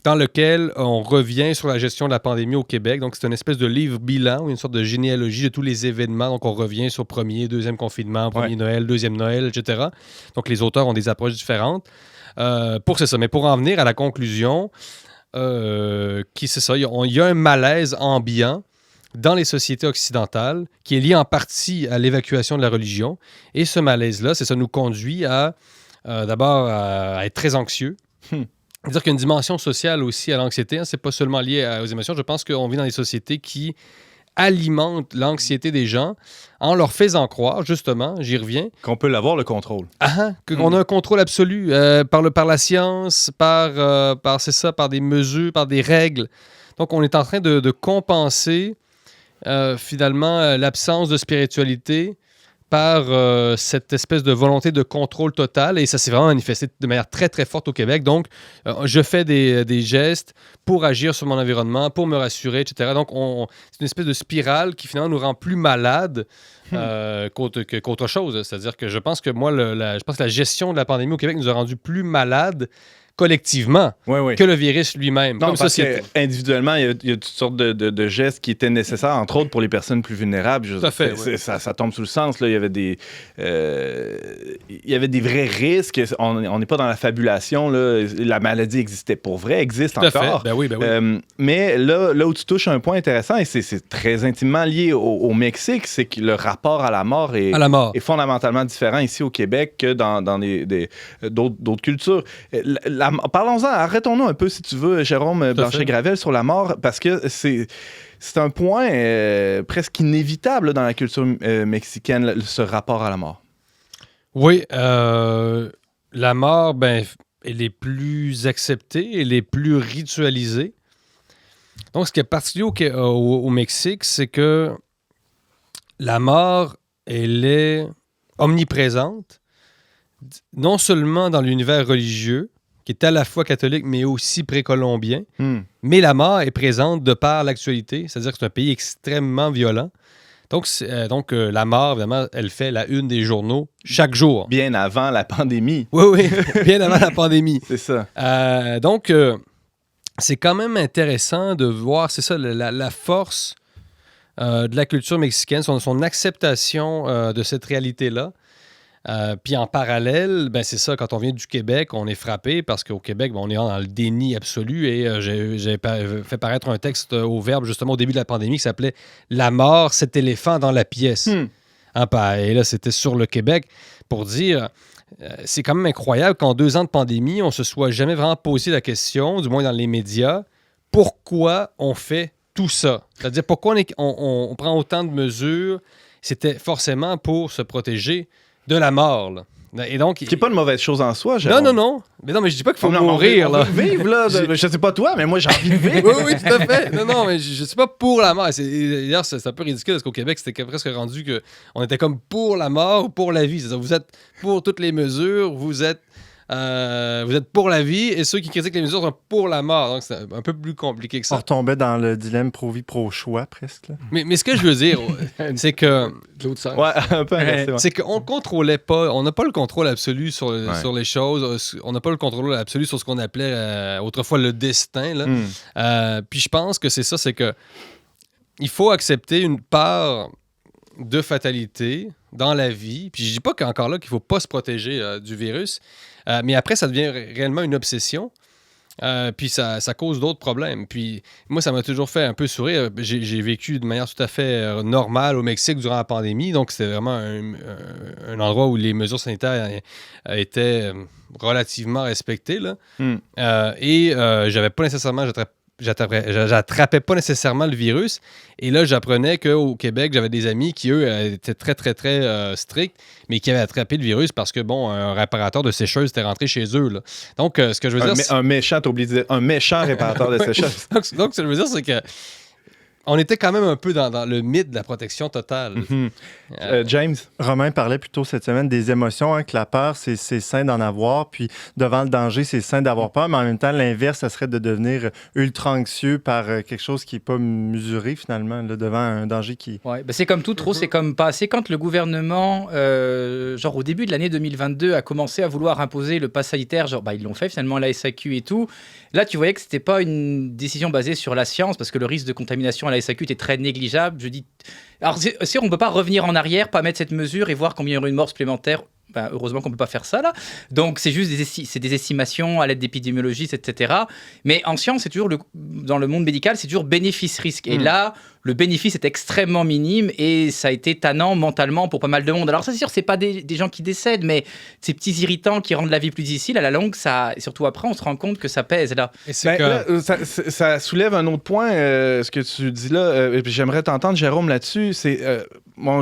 dans lequel on revient sur la gestion de la pandémie au Québec. Donc, c'est une espèce de livre bilan, ou une sorte de généalogie de tous les événements. Donc, on revient sur premier, deuxième confinement, premier Noël, deuxième Noël, etc. Donc, les auteurs ont des approches différentes. C'est ça. Mais pour en venir à la conclusion, c'est ça. Il y a un malaise ambiant dans les sociétés occidentales qui est lié en partie à l'évacuation de la religion. Et ce malaise-là, ça nous conduit d'abord à être très anxieux. C'est-à-dire qu'il y a une dimension sociale aussi à l'anxiété. C'est pas seulement lié aux émotions. Je pense qu'on vit dans des sociétés qui alimentent l'anxiété des gens en leur faisant croire, justement, j'y reviens... Qu'on peut l'avoir, le contrôle. Qu'on a un contrôle absolu par la science, par des mesures, par des règles. Donc, on est en train de compenser, finalement, l'absence de spiritualité par cette espèce de volonté de contrôle total. Et ça s'est vraiment manifesté de manière très, très forte au Québec. Donc, je fais des gestes pour agir sur mon environnement, pour me rassurer, etc. Donc, c'est une espèce de spirale qui, finalement, nous rend plus malades qu'autre chose. C'est-à-dire que je pense que la gestion de la pandémie au Québec nous a rendus plus malades collectivement que le virus lui-même, non, comme société. Individuellement, il y a toutes sortes de gestes qui étaient nécessaires, entre autres pour les personnes plus vulnérables. Tout à fait. Ça tombe sous le sens. Là. Il y avait des vrais risques. On n'est pas dans la fabulation. Là. La maladie existait pour vrai, existe tout encore. À fait. Ben oui. Mais là où tu touches un point intéressant, et c'est très intimement lié au Mexique, c'est que le rapport à la mort est fondamentalement différent ici au Québec que dans d'autres cultures. Parlons-en, arrêtons-nous un peu, si tu veux, Jérôme Blanchet-Gravel, sur la mort, parce que c'est un point presque inévitable là, dans la culture mexicaine, ce rapport à la mort. Oui, la mort, elle est plus acceptée, elle est plus ritualisée. Donc, ce qui est particulier au Mexique, c'est que la mort, elle est omniprésente, non seulement dans l'univers religieux, qui est à la fois catholique, mais aussi précolombien. Mais la mort est présente de par l'actualité, c'est-à-dire que c'est un pays extrêmement violent. Donc, la mort, évidemment, elle fait la une des journaux chaque jour. Bien avant la pandémie. Oui, bien avant la pandémie. C'est ça. Donc, c'est quand même intéressant de voir, c'est ça, la force de la culture mexicaine, son acceptation de cette réalité-là. Puis en parallèle, ben c'est ça, quand on vient du Québec, on est frappé parce qu'au Québec, on est dans le déni absolu et j'ai fait paraître un texte au Verbe justement au début de la pandémie qui s'appelait « La mort, cet éléphant dans la pièce ». Et là, c'était sur le Québec pour dire... c'est quand même incroyable qu'en 2 ans de pandémie, on ne se soit jamais vraiment posé la question, du moins dans les médias, pourquoi on fait tout ça? C'est-à-dire pourquoi on prend autant de mesures? C'était forcément pour se protéger de la mort. Là. Et donc, Qui n'est pas une mauvaise chose en soi, Jérôme. Non. Mais non, mais je dis pas qu'il faut Non, mourir. on veut vivre, là. Je sais pas toi, mais moi, j'ai envie de vivre. Oui, tout à fait. Non, mais je suis pas pour la mort. D'ailleurs, c'est un peu ridicule parce qu'au Québec, c'était presque rendu qu'on était comme pour la mort ou pour la vie. C'est-à-dire, vous êtes pour toutes les mesures, vous êtes pour la vie et ceux qui critiquent les mesures sont pour la mort. Donc, c'est un peu plus compliqué que On ça. retombait dans le dilemme pro-vie, pro-choix, presque. Là. Mais ce que je veux dire, c'est que... De l'autre sens. Ouais, un peu inversé, ouais. C'est qu'on ne contrôlait pas, on n'a pas le contrôle absolu sur les choses, on n'a pas le contrôle absolu sur ce qu'on appelait autrefois le destin. Là. Puis je pense que c'est ça, c'est que il faut accepter une part de fatalité dans la vie. Puis je dis pas qu'encore là qu'il faut pas se protéger du virus, mais après ça devient réellement une obsession. Puis ça cause d'autres problèmes. Puis moi, ça m'a toujours fait un peu sourire. J'ai vécu de manière tout à fait normale au Mexique durant la pandémie. Donc, c'était vraiment un endroit où les mesures sanitaires étaient relativement respectées. Là. J'avais pas nécessairement... J'attrapais pas nécessairement le virus. Et là, j'apprenais qu'au Québec, j'avais des amis qui, eux, étaient très, très, très stricts, mais qui avaient attrapé le virus parce que, un réparateur de sécheuse était rentré chez eux. Là. Donc, ce que je veux dire... Un méchant, t'as oublié de dire, un méchant réparateur de sécheuse. donc, ce que je veux dire, c'est que on était quand même un peu dans le mythe de la protection totale. James? Romain parlait plutôt cette semaine des émotions, que la peur, c'est sain d'en avoir, puis devant le danger, c'est sain d'avoir peur, mais en même temps, l'inverse, ça serait de devenir ultra anxieux par quelque chose qui n'est pas mesuré, finalement, là, devant un danger qui... Ouais, c'est comme tout, trop, c'est comme pas assez. Quand le gouvernement, au début de l'année 2022, a commencé à vouloir imposer le pass sanitaire, ils l'ont fait, finalement, la SAQ et tout, là, tu voyais que c'était pas une décision basée sur la science, parce que le risque de contamination à la SAQ était très négligeable. Je dis, alors si on ne peut pas revenir en arrière, pas mettre cette mesure et voir combien il y aura une mort supplémentaire, heureusement qu'on ne peut pas faire ça là. Donc c'est juste des estimations à l'aide d'épidémiologistes, etc. Mais en science, c'est toujours dans le monde médical, c'est toujours bénéfice-risque. Et là, le bénéfice est extrêmement minime et ça a été tannant mentalement pour pas mal de monde. Alors ça, c'est sûr, c'est pas des gens qui décèdent, mais ces petits irritants qui rendent la vie plus difficile, à la longue, ça, et surtout après, on se rend compte que ça pèse là. Et c'est là, ça soulève un autre point, ce que tu dis là. J'aimerais t'entendre, Jérôme, là-dessus.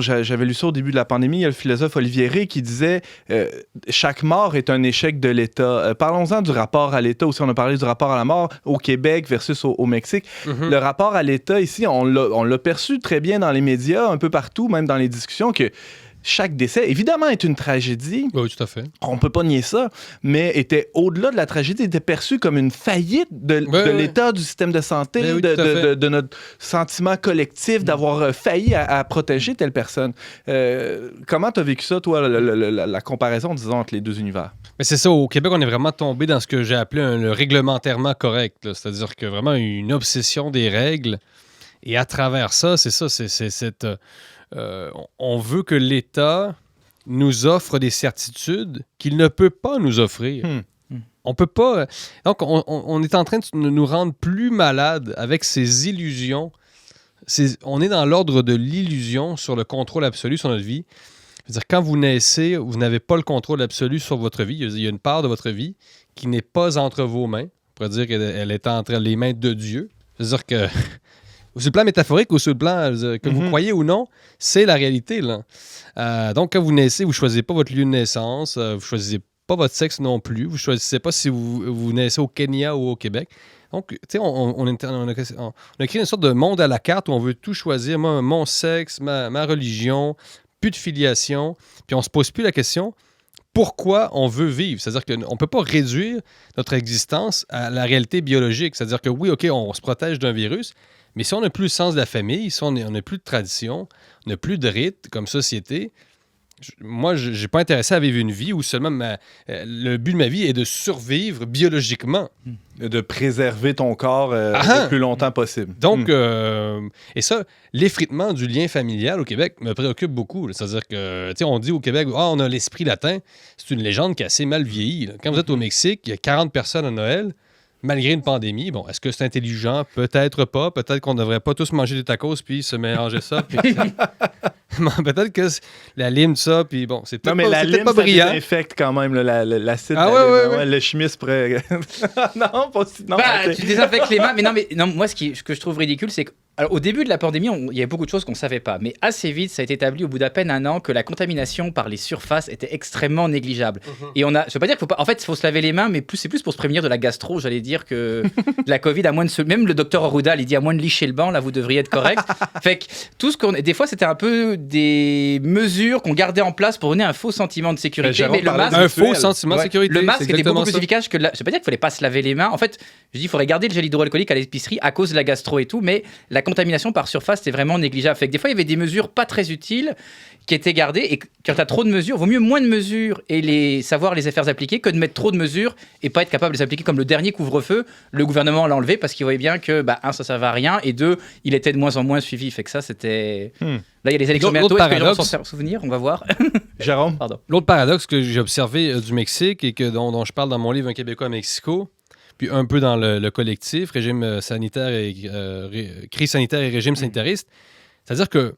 J'avais lu ça au début de la pandémie. Il y a le philosophe Olivier Rey qui disait chaque mort est un échec de l'État. Parlons-en du rapport à l'État aussi. On a parlé du rapport à la mort au Québec versus au Mexique. Le rapport à l'État ici, on l'a perçu très bien dans les médias, un peu partout, même dans les discussions, que chaque décès, évidemment, est une tragédie. Oui, tout à fait. On ne peut pas nier ça, mais était au-delà de la tragédie, était perçu comme une faillite de l'État, du système de santé, de notre sentiment collectif d'avoir failli à protéger telle personne. Comment tu as vécu ça, toi, la comparaison, disons, entre les deux univers? Mais c'est ça, au Québec, on est vraiment tombé dans ce que j'ai appelé le réglementairement correct. Là. C'est-à-dire que vraiment une obsession des règles. Et à travers ça, c'est cette... on veut que l'État nous offre des certitudes qu'il ne peut pas nous offrir. On peut pas... Donc, on est en train de nous rendre plus malades avec ces illusions. On est dans l'ordre de l'illusion sur le contrôle absolu sur notre vie. C'est-à-dire, quand vous naissez, vous n'avez pas le contrôle absolu sur votre vie. Il y a une part de votre vie qui n'est pas entre vos mains. On pourrait dire qu'elle est entre les mains de Dieu. C'est-à-dire que... Sur le plan métaphorique ou sur le plan que vous croyez ou non, c'est la réalité. Là. Donc, quand vous naissez, vous ne choisissez pas votre lieu de naissance, vous ne choisissez pas votre sexe non plus, vous ne choisissez pas si vous naissez au Kenya ou au Québec. Donc, tu sais, on a créé une sorte de monde à la carte où on veut tout choisir, mon sexe, ma religion, plus de filiation, puis on ne se pose plus la question pourquoi on veut vivre. C'est-à-dire qu'on ne peut pas réduire notre existence à la réalité biologique. C'est-à-dire que oui, OK, on se protège d'un virus, Mais si on n'a plus le sens de la famille, si on n'a plus de tradition, on n'a plus de rite comme société, moi, je n'ai pas intéressé à vivre une vie où seulement le but de ma vie est de survivre biologiquement. De préserver ton corps le plus longtemps possible. Donc, et ça, l'effritement du lien familial au Québec me préoccupe beaucoup. Là. C'est-à-dire que, tu sais, on dit au Québec, on a l'esprit latin. C'est une légende qui a assez mal vieilli. Là. Quand vous êtes au Mexique, il y a 40 personnes à Noël, malgré une pandémie. Bon, est-ce que c'est intelligent? Peut-être pas. Peut-être qu'on ne devrait pas tous manger des tacos puis se mélanger ça. Puis peut-être que la lime, ça, puis bon, c'est peut-être mais la lime, pas brillant. Ça désinfecte quand même l'acide. Ah ouais. Le chimiste pourrait... non, pas si... Non, tu désinfectes les mains. Mais non, moi, ce que je trouve ridicule, c'est qu'au début de la pandémie, il y avait beaucoup de choses qu'on ne savait pas. Mais assez vite, ça a été établi au bout d'à peine un an que la contamination par les surfaces était extrêmement négligeable. Et je ne veux pas dire qu'il faut pas... En fait, il faut se laver les mains, mais c'est plus pour se prévenir de la gastro, j'allais dire, que de la Covid, à moins de se... Même le docteur Arruda, il dit, à moins de licher le banc, là, vous devriez être correct. Fait que tout ce qu'on... Des fois, c'était un peu des mesures qu'on gardait en place pour donner un faux sentiment de sécurité. Mais le masque, un faux sentiment de sécurité. Le masque était beaucoup plus efficace que... Je ne veux pas dire qu'il ne fallait pas se laver les mains. En fait, je dis, il faudrait garder le gel hydroalcoolique à l'épicerie à cause de la gastro et tout, mais la contamination par surface, c'était vraiment négligeable. Fait que des fois, il y avait des mesures pas très utiles qui étaient gardées. Et quand tu as trop de mesures, vaut mieux moins de mesures et savoir les faire appliquer que de mettre trop de mesures et pas être capable de les appliquer. Comme le dernier couvre-feu, le gouvernement l'a enlevé parce qu'il voyait bien que, ça ne servait à rien, et deux, il était de moins en moins suivi. Fait que ça, c'était... Là, il y a les élections bientôt. Est-ce que les gens s'en souvenir? On va voir. Jérôme? Pardon. L'autre paradoxe que j'ai observé du Mexique et dont je parle dans mon livre Un Québécois à Mexico, puis un peu dans le collectif, régime sanitaire et crise sanitaire et régime sanitariste, c'est-à-dire que,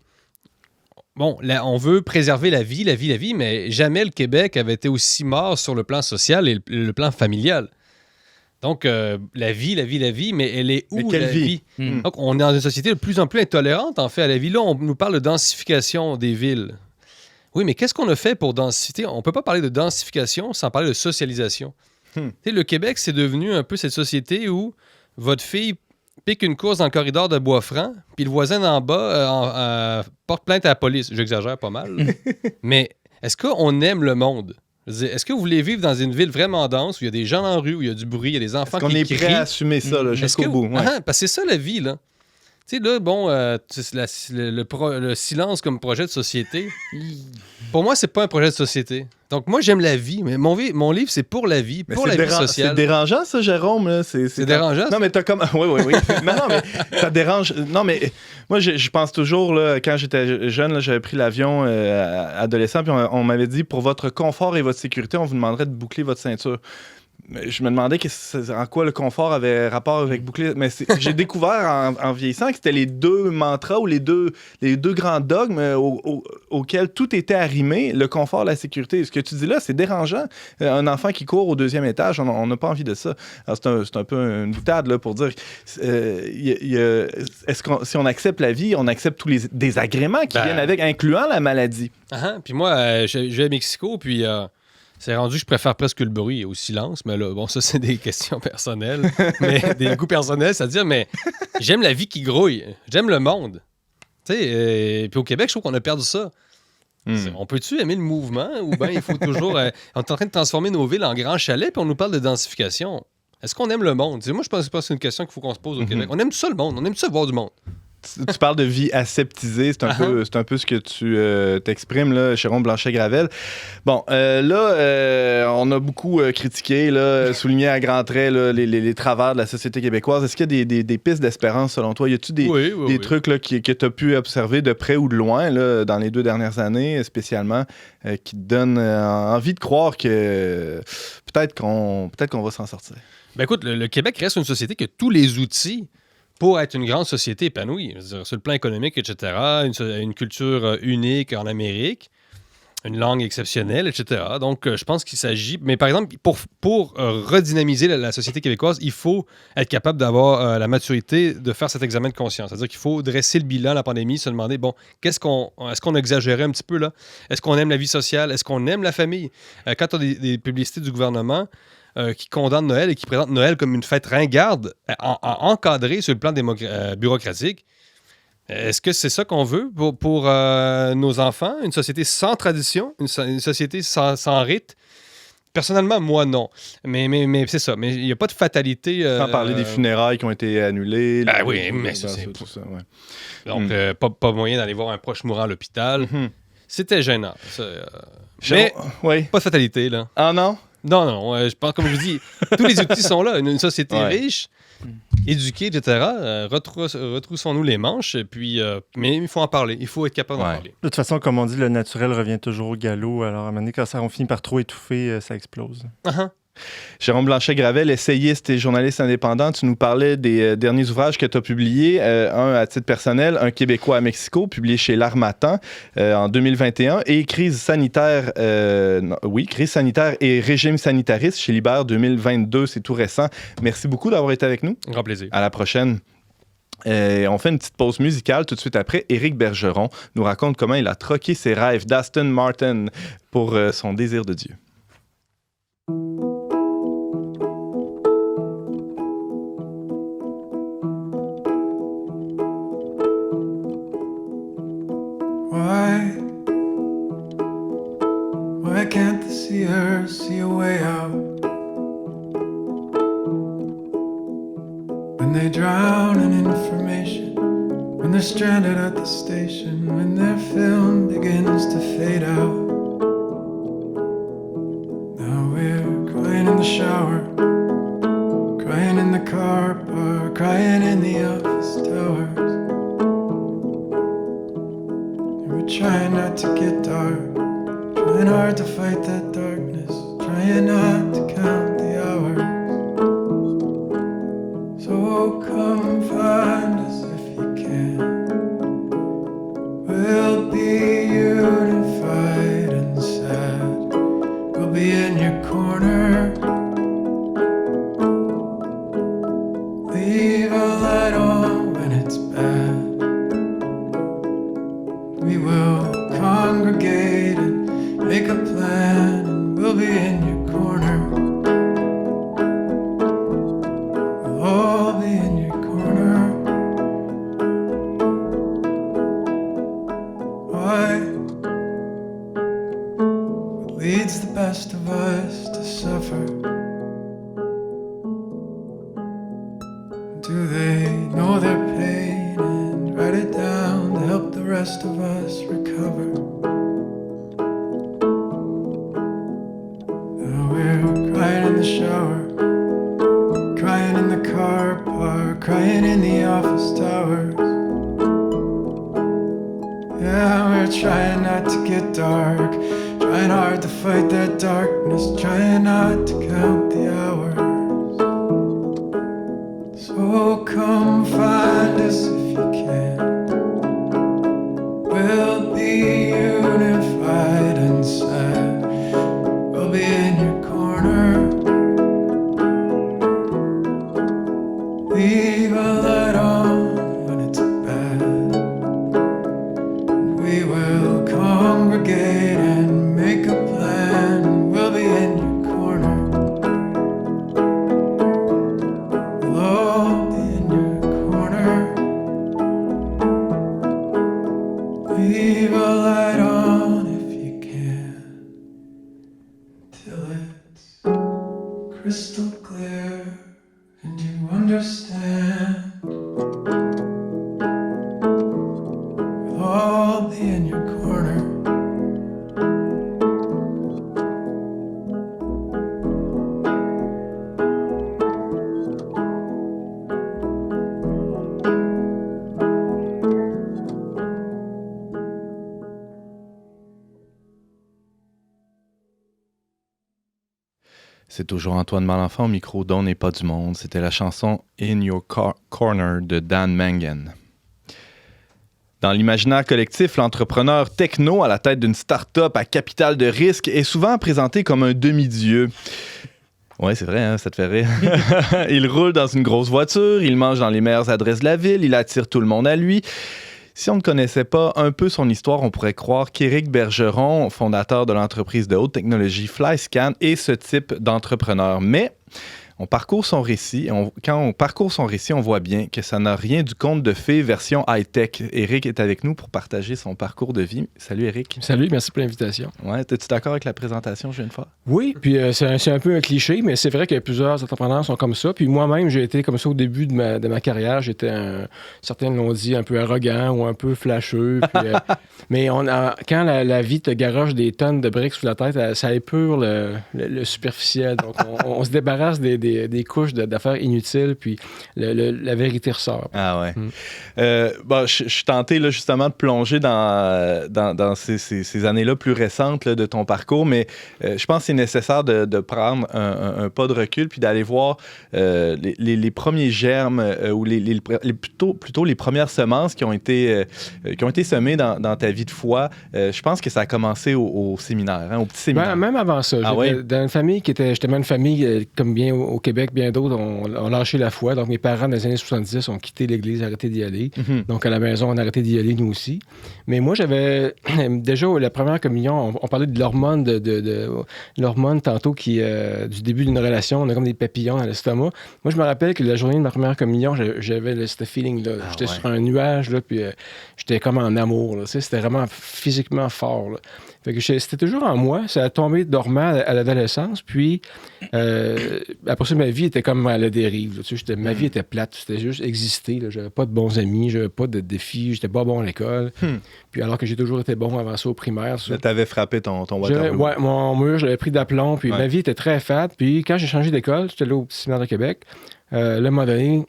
bon, là, on veut préserver la vie, mais jamais le Québec avait été aussi mort sur le plan social et le plan familial. Donc, la vie, mais elle est où, la vie? Donc, on est dans une société de plus en plus intolérante, en fait, à la vie. Là, on nous parle de densification des villes. Oui, mais qu'est-ce qu'on a fait pour densifier? On ne peut pas parler de densification sans parler de socialisation. Tu sais, le Québec, c'est devenu un peu cette société où votre fille pique une course dans le corridor de Bois-Franc, puis le voisin d'en bas porte plainte à la police. J'exagère pas mal. Mais est-ce qu'on aime le monde? Est-ce que vous voulez vivre dans une ville vraiment dense où il y a des gens dans la rue, où il y a du bruit, il y a des enfants qui crient? Est-ce qu'on est prêt à assumer ça là, jusqu'au bout? Ouais. Parce que c'est ça la vie, là. Tu sais, là, bon, le silence comme projet de société, pour moi, c'est pas un projet de société. Donc, moi, j'aime la vie, mais mon livre, c'est pour la vie, pour la vie sociale. C'est dérangeant, ça, Jérôme? Là. C'est dérangeant? Non, mais t'as comme... Oui. non, mais ça dérange... Non, mais moi, je pense toujours, là, quand j'étais jeune, là, j'avais pris l'avion adolescent, puis on m'avait dit, pour votre confort et votre sécurité, on vous demanderait de boucler votre ceinture. Je me demandais en quoi le confort avait rapport avec boucler. Mais j'ai découvert en vieillissant que c'était les deux mantras ou les deux grands dogmes auxquels tout était arrimé, le confort, la sécurité. Ce que tu dis là, c'est dérangeant. Un enfant qui court au 2e étage, on n'a pas envie de ça. Alors, c'est un peu une boutade là, pour dire si on accepte la vie, on accepte tous les désagréments qui viennent avec, incluant la maladie. Puis moi, je vais à Mexico, puis... c'est rendu que je préfère presque le bruit au silence, mais là, bon, ça, c'est des questions personnelles, mais des goûts personnels, c'est-à-dire, mais j'aime la vie qui grouille, j'aime le monde. Tu sais, puis au Québec, je trouve qu'on a perdu ça. On peut-tu aimer le mouvement ou bien il faut toujours... on est en train de transformer nos villes en grands chalets, puis on nous parle de densification. Est-ce qu'on aime le monde? Moi, je pense que c'est une question qu'il faut qu'on se pose au Québec. On aime tout ça, le monde. On aime tout ça, voir du monde. Tu parles de vie aseptisée, c'est un peu ce que tu t'exprimes, là, Jérôme Blanchet-Gravel. Bon, on a beaucoup critiqué, là, souligné à grands traits là, les travers de la société québécoise. Est-ce qu'il y a des pistes d'espérance selon toi? Y a-tu des trucs là, que tu as pu observer de près ou de loin là, dans les 2 dernières années, spécialement, qui te donnent envie de croire que peut-être qu'on va s'en sortir? Ben écoute, le Québec reste une société qui a tous les outils pour être une grande société épanouie. Je veux dire, sur le plan économique, etc., une culture unique en Amérique, une langue exceptionnelle, etc. Donc, je pense qu'il s'agit... Mais par exemple, pour redynamiser la société québécoise, il faut être capable d'avoir la maturité de faire cet examen de conscience. C'est-à-dire qu'il faut dresser le bilan de la pandémie, se demander, bon, est-ce qu'on a exagéré un petit peu là? Est-ce qu'on aime la vie sociale? Est-ce qu'on aime la famille? Quand tu as des publicités du gouvernement qui condamnent Noël et qui présentent Noël comme une fête ringarde, encadrée sur le plan bureaucratique, est-ce que c'est ça qu'on veut pour nos enfants? Une société sans tradition, une société sans rite, Personnellement, moi, non. Mais c'est ça. Mais il n'y a pas de fatalité. Sans parler des funérailles qui ont été annulées. Ah oui, mais ça, c'est tout ça. Ouais. Donc, pas moyen d'aller voir un proche mourant à l'hôpital. Mhm. C'était gênant. Ça, mais Oui. pas de fatalité, là. Ah non? Non, je pense, comme je vous dis, tous les outils sont là. Une société Ouais. riche, éduquée, etc. Retroussons-nous les manches. Puis, mais il faut en parler. Il faut être capable d'en Ouais. parler. De toute façon, comme on dit, le naturel revient toujours au galop. Alors, à un moment donné, quand on finit par trop étouffer, ça explose. Uh-huh. Jérôme Blanchet-Gravel, essayiste et journaliste indépendant, tu nous parlais des derniers ouvrages que tu as publiés. Un à titre personnel, Un Québécois à Mexico, publié chez l'Harmattan en 2021, et Crise sanitaire et régime sanitariste chez Libère 2022. C'est tout récent. Merci beaucoup d'avoir été avec nous. Grand plaisir. À la prochaine. On fait une petite pause musicale. Tout de suite après, Éric Bergeron nous raconte comment il a troqué ses rêves d'Aston Martin pour son désir de Dieu. Why can't the seers see a way out? When they drown in information, when they're stranded at the station, when their film begins to fade out. Now we're crying in the shower, crying in the car park, crying in the office towers. And we're trying not to get dark, trying hard to fight that darkness, trying not to count the hours. So come find us if you can. We'll be unified and sad. We'll be in your corner. Leave a light on when it's bad. We will congregate and make a plan, and we'll be in your corner. We'll all be in your corner. Why? What leads the best of us to suffer? Do they know their pain and write it down to help the rest of us recover? Now we're crying in the shower, crying in the car park, crying in the office towers. Yeah, we're trying not to get dark, trying hard to fight that darkness, trying not to count the hours. So come find us if you can. We'll be unified and sad. We'll be in your corner. Leave a light on when it's bad. We will congregate and make a plan. We'll be in your corner. We'll all be in your corner. Leave a light on if you can, till it's crystal clear and you understand. We'll all be in your corner. C'est toujours Antoine Malenfant au micro d'On n'est pas du monde. C'était la chanson In Your Corner de Dan Mangan. Dans l'imaginaire collectif, l'entrepreneur techno à la tête d'une start-up à capital de risque est souvent présenté comme un demi-dieu. Ouais, c'est vrai, hein, ça te fait rire. Il roule dans une grosse voiture, il mange dans les meilleures adresses de la ville, il attire tout le monde à lui. Si on ne connaissait pas un peu son histoire, on pourrait croire qu'Éric Bergeron, fondateur de l'entreprise de haute technologie FlyScan, est ce type d'entrepreneur. Mais On parcourt son récit. Quand on parcourt son récit, on voit bien que ça n'a rien du conte de fées version high-tech. Éric est avec nous pour partager son parcours de vie. Salut Éric. Salut, merci pour l'invitation. Ouais, es-tu d'accord avec la présentation que je viens de faire? Oui, puis c'est un peu un cliché, mais c'est vrai que plusieurs entrepreneurs sont comme ça. Puis moi-même, j'ai été comme ça au début de ma carrière. J'étais, certains l'ont dit, un peu arrogant ou un peu flasheux. Puis, mais quand la vie te garoche des tonnes de briques sous la tête, ça épure le superficiel. Donc, on se débarrasse des couches d'affaires inutiles, puis la vérité ressort. Ah ouais. Je suis tenté là, justement de plonger dans ces années-là plus récentes là, de ton parcours, mais je pense que c'est nécessaire de prendre un pas de recul puis d'aller voir les premiers germes ou plutôt les premières semences qui ont été semées dans ta vie de foi. Je pense que ça a commencé au séminaire, au petit séminaire. Même avant ça. Dans une famille j'étais dans une famille, comme bien au Québec, bien d'autres, ont lâché la foi. Donc, mes parents, dans les années 70, ont quitté l'Église, arrêté d'y aller. Mm-hmm. Donc, à la maison, on a arrêté d'y aller, nous aussi. Mais moi, j'avais déjà la première communion, on parlait de l'hormone, l'hormone tantôt du début d'une relation. On a comme des papillons dans l'estomac. Moi, je me rappelle que la journée de ma première communion, j'avais ce feeling-là. J'étais sur un nuage, là, puis j'étais comme en amour. Là, c'était vraiment physiquement fort. Là. Fait que c'était toujours en moi. Ça a tombé dormant à l'adolescence. Puis, après ça, ma vie était comme à la dérive. Ma vie était plate. C'était juste exister. Là. J'avais pas de bons amis, j'avais pas de défis, j'étais pas bon à l'école. Puis, alors que j'ai toujours été bon avant ça au primaire. Là, t'avais frappé ton Waterloo. Ouais, mon mur, j'avais pris d'aplomb. Puis, ma vie était très fat. Puis, quand j'ai changé d'école, j'étais là au petit séminaire de Québec. Là, à un moment donné,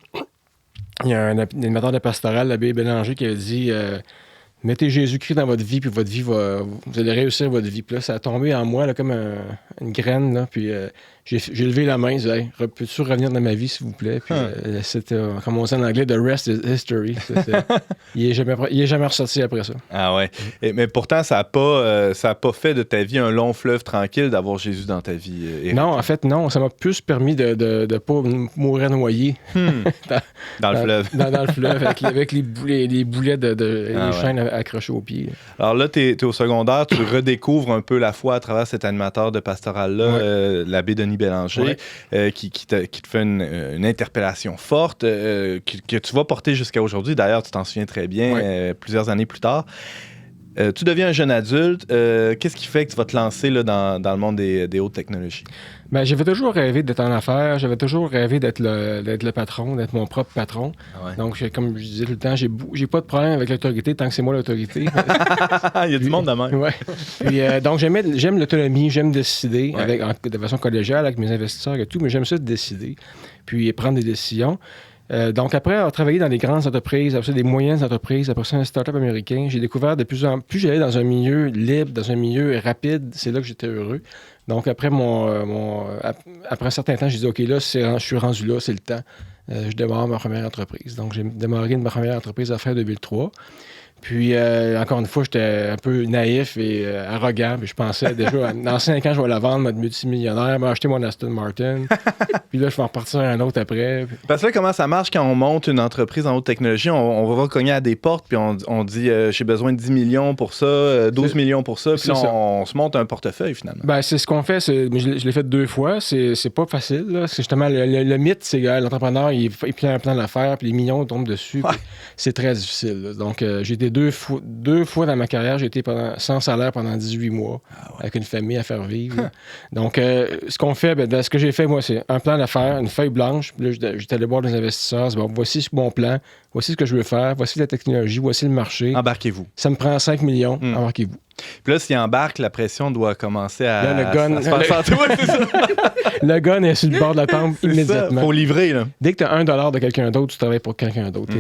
il y a un animateur de pastoral, l'abbé Bélanger, qui avait dit mettez Jésus-Christ dans votre vie, puis votre vie vous allez réussir votre vie. Puis là, ça a tombé en moi là, comme une graine. Là, puis j'ai levé la main, j'ai dit hey, peux-tu revenir dans ma vie, s'il vous plaît? Puis c'était, comme on dit en anglais, the rest is history. Il est jamais ressorti après ça. Ah ouais. Mais pourtant, ça a pas fait de ta vie un long fleuve tranquille d'avoir Jésus dans ta vie, Éric. Non, en fait, non. Ça m'a plus permis de pas mourir noyé. Dans le fleuve. Dans le fleuve, avec les boulets les chaînes accrochées aux pieds. Alors là, t'es au secondaire, tu redécouvres un peu la foi à travers cet animateur de pastoral-là, l'abbé Denis Bélanger, qui te fait une interpellation forte que tu vas porter jusqu'à aujourd'hui. D'ailleurs, tu t'en souviens très bien, plusieurs années plus tard. Tu deviens un jeune adulte. Qu'est-ce qui fait que tu vas te lancer là, dans le monde des hautes technologies? Ben, j'avais toujours rêvé d'être en affaires. J'avais toujours rêvé d'être le patron, d'être mon propre patron. Ah ouais. Donc, comme je disais tout le temps, j'ai pas de problème avec l'autorité tant que c'est moi l'autorité. Il y a du monde de même. Ouais. Puis, donc, j'aime l'autonomie, j'aime décider de façon collégiale avec mes investisseurs et tout, mais j'aime ça décider, puis prendre des décisions. Donc, après avoir travaillé dans des grandes entreprises, après ça, des moyennes entreprises, après ça, un start-up américain, j'ai découvert de plus en plus, j'allais dans un milieu libre, dans un milieu rapide, c'est là que j'étais heureux. Donc, après après un certain temps, j'ai dit, OK, là, je suis rendu là, c'est le temps. Je démarre ma première entreprise. Donc, j'ai démarré ma première entreprise à fin 2003. Puis, encore une fois, j'étais un peu naïf et arrogant. Puis je pensais déjà, dans 5 ans, je vais la vendre, mode multimillionnaire, m'acheter mon Aston Martin. Puis là, je vais en repartir un autre après. Parce que là, comment ça marche quand on monte une entreprise en haute technologie? On va cogner à des portes, puis on dit j'ai besoin de 10 millions pour ça, 12 millions pour ça. Puis là, on se monte un portefeuille, finalement. Ben, c'est ce qu'on fait. Je l'ai fait 2 fois. C'est pas facile. Là. C'est justement, le mythe, c'est que l'entrepreneur, il prend un plan d'affaires, puis les millions tombent dessus. C'est très difficile. Là. Donc, j'ai été 2 fois dans ma carrière, j'ai été sans salaire pendant 18 mois, avec une famille à faire vivre. Donc, ce qu'on fait, ce que j'ai fait, moi, c'est un plan d'affaires, une feuille blanche. Puis là, j'étais allé voir des investisseurs. Bon, voici mon plan, voici ce que je veux faire, voici la technologie, voici le marché. Embarquez-vous. Ça me prend 5 millions, embarquez-vous. Puis là, s'il embarque, la pression doit commencer à... Là, le gun... c'est ça. Le gun est sur le bord de la table immédiatement. Il faut livrer, là. Dès que tu as $1 de quelqu'un d'autre, tu travailles pour quelqu'un d'autre.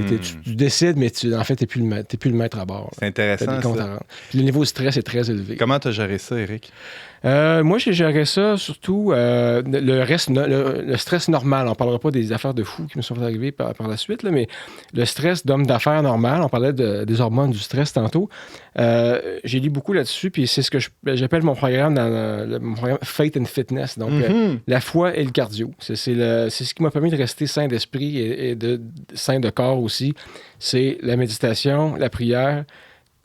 Tu décides, mais en fait, tu n'es plus le maître à bord. C'est intéressant, ça. Puis le niveau de stress est très élevé. Comment tu as géré ça, Éric? Moi, j'ai géré ça surtout le stress normal. On ne parlera pas des affaires de fous qui me sont arrivées par la suite, là, mais le stress d'homme d'affaires normal. On parlait des hormones du stress tantôt. J'ai lu beaucoup là-dessus, puis c'est ce que j'appelle mon programme mon programme Faith and Fitness. Donc, la foi et le cardio. C'est ce qui m'a permis de rester sain d'esprit et sain de corps aussi. C'est la méditation, la prière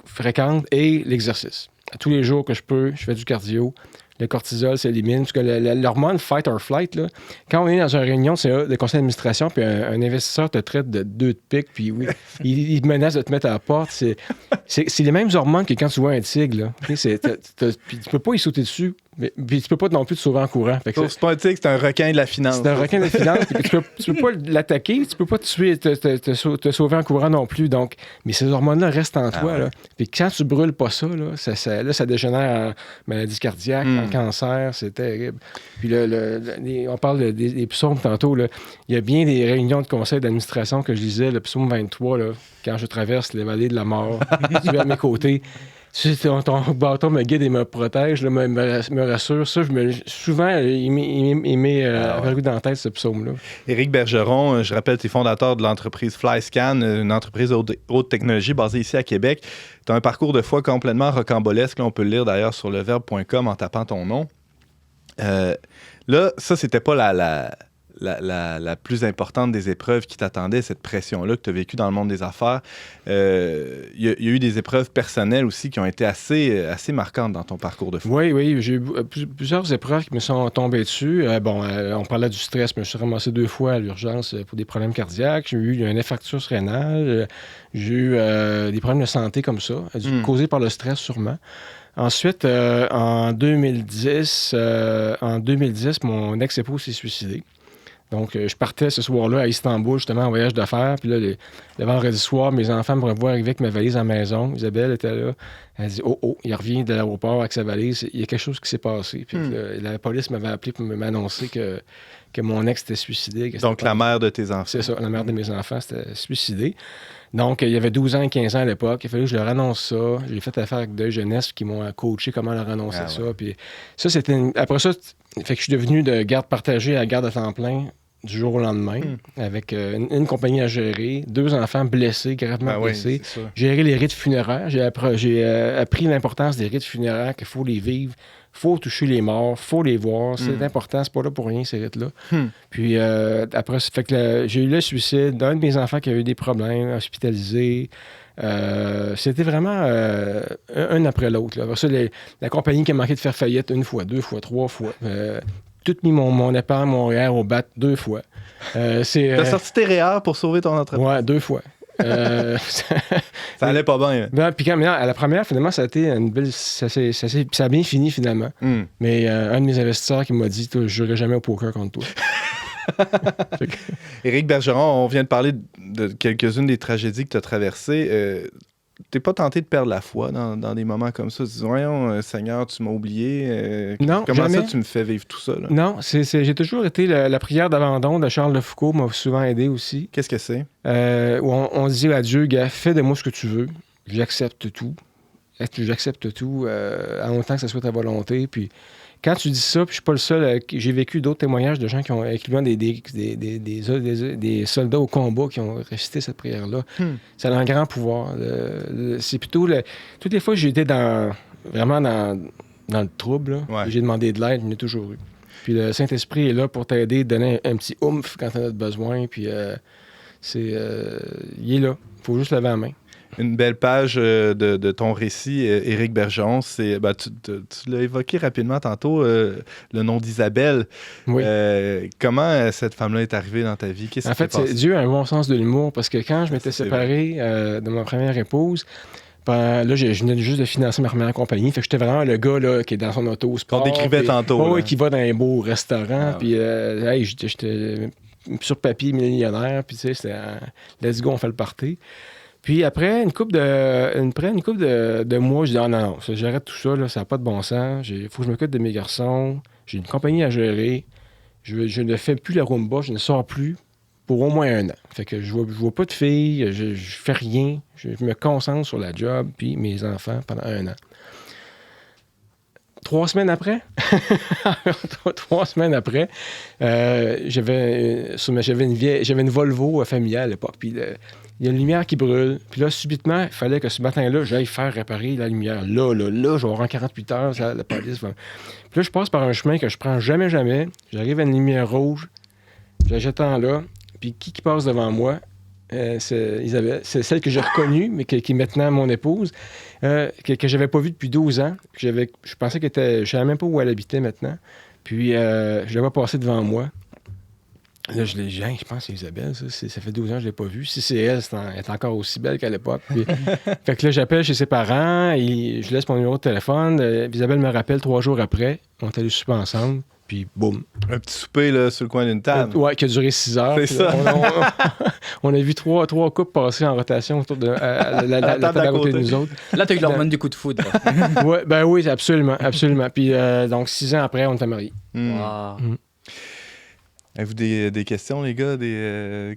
fréquente et l'exercice. Tous les jours que je peux, je fais du cardio. le cortisol s'élimine. Parce que l'hormone fight or flight, là, quand on est dans une réunion de conseil d'administration, puis un investisseur te traite de 2 de pique, puis oui, il te menace de te mettre à la porte, c'est les mêmes hormones que quand tu vois un tigre. Là. Puis tu peux pas y sauter dessus. Mais tu peux pas non plus te sauver en courant. C'est pas un tigre, c'est un requin de la finance. C'est un requin de la finance. Tu peux pas l'attaquer, tu peux pas te sauver en courant non plus. Donc, mais ces hormones-là restent en toi. Là. Puis quand tu brûles pas ça, ça dégénère en maladie cardiaque, en cancer. C'est terrible. Puis on parle des psaumes tantôt. Là. Il y a bien des réunions de conseil d'administration que je lisais, le psaume 23, là, quand je traverse les vallées de la mort. Tu es à mes côtés. Ton bâton me guide et me protège, là, me rassure. Ça, souvent, il m'est apparu dans la tête, ce psaume-là. Éric Bergeron, je rappelle, tu es fondateur de l'entreprise FlyScan, une entreprise haute technologie basée ici à Québec. Tu as un parcours de foi complètement rocambolesque. Là, on peut le lire d'ailleurs sur leverbe.com en tapant ton nom. Là, ça, c'était pas la plus importante des épreuves qui t'attendaient, cette pression-là que tu as vécue dans le monde des affaires. Il y a eu des épreuves personnelles aussi qui ont été assez marquantes dans ton parcours de foi. Oui, j'ai eu plusieurs épreuves qui me sont tombées dessus. On parlait du stress, mais je me suis ramassé 2 fois à l'urgence pour des problèmes cardiaques. J'ai eu une infarctus rénale. J'ai eu des problèmes de santé comme ça, causés par le stress sûrement. Ensuite, en 2010, mon ex-épouse s'est suicidée. Donc, je partais ce soir-là à Istanbul, justement, en voyage d'affaires. Puis là, le vendredi soir, mes enfants me revoient arriver avec ma valise à la maison. Isabelle était là. Elle dit « Oh, il revient de l'aéroport avec sa valise. Il y a quelque chose qui s'est passé. » Puis la police m'avait appelé pour m'annoncer que mon ex était suicidé. Donc, la mère de tes enfants. C'est ça, la mère de mes enfants s'était suicidée. Donc, il y avait 12 ans et 15 ans à l'époque. Il fallait que je leur annonce ça. J'ai fait affaire avec Deuil Jeunesse qui m'ont coaché comment leur annoncer ça. Puis ça, c'était... Après ça, fait que je suis devenu de garde partagée à garde à temps plein du jour au lendemain, avec une compagnie à gérer, 2 enfants blessés, gravement blessés. Gérer les rites funéraires. J'ai appris l'importance des rites funéraires, qu'il faut les vivre, il faut toucher les morts, il faut les voir. C'est important, c'est pas là pour rien, ces rites-là. Puis après, fait que j'ai eu le suicide d'un de mes enfants qui a eu des problèmes, hospitalisé. C'était vraiment un après l'autre. Là. Après ça, la compagnie qui a manqué de faire faillite 1 fois, 2 fois, 3 fois. Tout mis mon épargne, mon REER au bat 2 fois. T'as sorti tes REER pour sauver ton entreprise? Ouais, 2 fois. Ça allait pas bien. Ben, puis à la première, finalement, ça a été une belle... Ça a bien fini, finalement. Mais un de mes investisseurs qui m'a dit « Je jouerai jamais au poker contre toi. » Éric Bergeron, on vient de parler de quelques-unes des tragédies que tu as traversées. T'es pas tenté de perdre la foi dans des moments comme ça? Dis, voyons, Seigneur, tu m'as oublié. Non, comment jamais. ça tu me fais vivre tout ça? Là? Non, j'ai toujours été... La prière d'abandon de Charles de Foucault m'a souvent aidé aussi. Qu'est-ce que c'est? Où on dit à Dieu, gars, fais de moi ce que tu veux. J'accepte tout. J'accepte tout, en autant que ça soit ta volonté. Puis quand tu dis ça, puis je suis pas le seul, j'ai vécu d'autres témoignages de gens qui ont, incluant des soldats au combat qui ont récité cette prière-là. Ça a un grand pouvoir. C'est plutôt... toutes les fois que j'ai été vraiment dans le trouble, là, j'ai demandé de l'aide, il y en a toujours eu. Puis le Saint-Esprit est là pour t'aider, donner un petit oomph quand tu en as besoin, puis il est là. Il faut juste lever la main. Une belle page de ton récit, Éric Bergeron. Tu l'as évoqué rapidement tantôt, le nom d'Isabelle. Oui. Comment cette femme-là est arrivée dans ta vie? Qu'est-ce qui s'est passé? Dieu a un bon sens de l'humour parce que quand je m'étais séparé de ma première épouse, là, je venais juste de financer ma première compagnie. Fait que j'étais vraiment le gars là, qui est dans son auto sport. On décrivait tantôt. Oui, qui va dans un beau restaurant. Puis j'étais sur papier millionnaire. Puis tu sais, c'était let's go, on fait le party. Puis après une couple de mois, je dis non, j'arrête tout ça, là, ça n'a pas de bon sens. Il faut que je m'occupe de mes garçons. J'ai une compagnie à gérer. Je ne fais plus la rumba, je ne sors plus pour au moins 1 an. Fait que je vois pas de filles, je fais rien. Je me concentre sur la job puis mes enfants pendant 1 an. 3 semaines après, j'avais une Volvo familiale à l'époque. Puis il y a une lumière qui brûle. Puis là, subitement, il fallait que ce matin-là, j'aille faire réparer la lumière. Là, je vais avoir en 48 heures, la police va... Puis là, je passe par un chemin que je prends jamais. J'arrive à une lumière rouge. J'attends là. Puis qui passe devant moi? c'est Isabelle. C'est celle que j'ai reconnue, mais qui est maintenant mon épouse, que j'avais pas vue depuis 12 ans. Je pensais qu'elle était... Je savais même pas où elle habitait maintenant. Puis, je la vois passer devant moi. Là, je pense que c'est Isabelle, ça. Ça fait 12 ans que je l'ai pas vue. Si c'est elle, elle est encore aussi belle qu'à l'époque. Puis, fait que là, j'appelle chez ses parents, et je laisse mon numéro de téléphone. Isabelle me rappelle 3 jours après. On est allés souper ensemble, puis boum. Un petit souper là, sur le coin d'une table. Ouais, qui a duré 6 heures. C'est ça. On a vu trois couples passer en rotation autour de la table à côté de nous autres. Là, tu as eu l'hormone du coup de foudre. Ouais, ben oui, absolument. Puis donc, 6 ans après, on était mariés. Wow. Avez-vous des questions, les gars?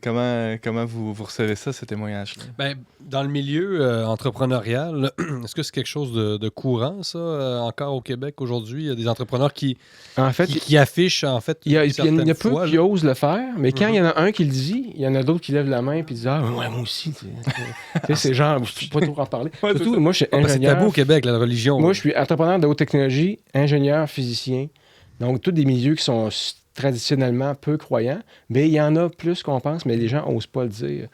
Comment vous recevez ça, ce témoignage-là? Ben, dans le milieu entrepreneurial, est-ce que c'est quelque chose de courant, ça, encore au Québec aujourd'hui? Il y a des entrepreneurs qui affichent, en fait, il y a peu foi, qui osent le faire, mais quand il y en a un qui le dit, il y en a d'autres qui lèvent la main et disent « Ah, ouais, moi aussi. » Tu sais, c'est genre, je ne peux pas trop en parler. Surtout, moi, je suis ingénieur. C'est tabou au Québec, la religion. Moi, je suis entrepreneur de haute technologie, ingénieur, physicien. Donc, tous des milieux qui sont traditionnellement peu croyants, mais il y en a plus qu'on pense, mais les gens n'osent pas le dire.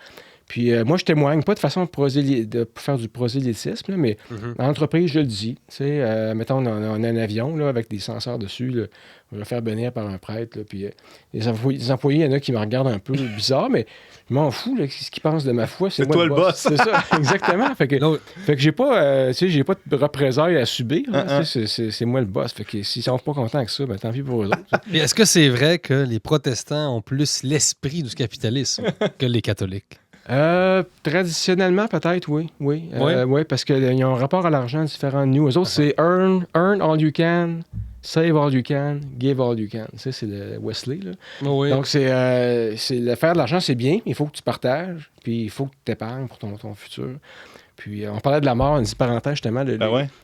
Puis moi, je témoigne, pas de façon de faire du prosélytisme, là, mais dans l'entreprise, je le dis. Tu sais, mettons, on a un avion là, avec des senseurs dessus, là, on va le faire bénir par un prêtre. Là, puis les employés, il y en a qui me regardent un peu bizarre, mais je m'en fous. Là, ce qu'ils pensent de ma foi, c'est moi toi le boss. C'est ça, exactement. Fait que j'ai pas, j'ai pas de représailles à subir. Là, c'est moi le boss. Fait que s'ils sont pas contents avec ça, ben, tant pis pour eux autres. Et est-ce que c'est vrai que les protestants ont plus l'esprit du capitalisme que les catholiques? Traditionnellement, peut-être, oui. Oui, parce qu'ils ont un rapport à l'argent différent de nous. Eux autres, c'est earn all you can, save all you can, give all you can. Ça, c'est le Wesley. Là. Oui. Donc, c'est faire de l'argent, c'est bien. Il faut que tu partages, puis il faut que tu épargnes pour ton futur. Puis, on parlait de la mort, une petite parenthèse, justement.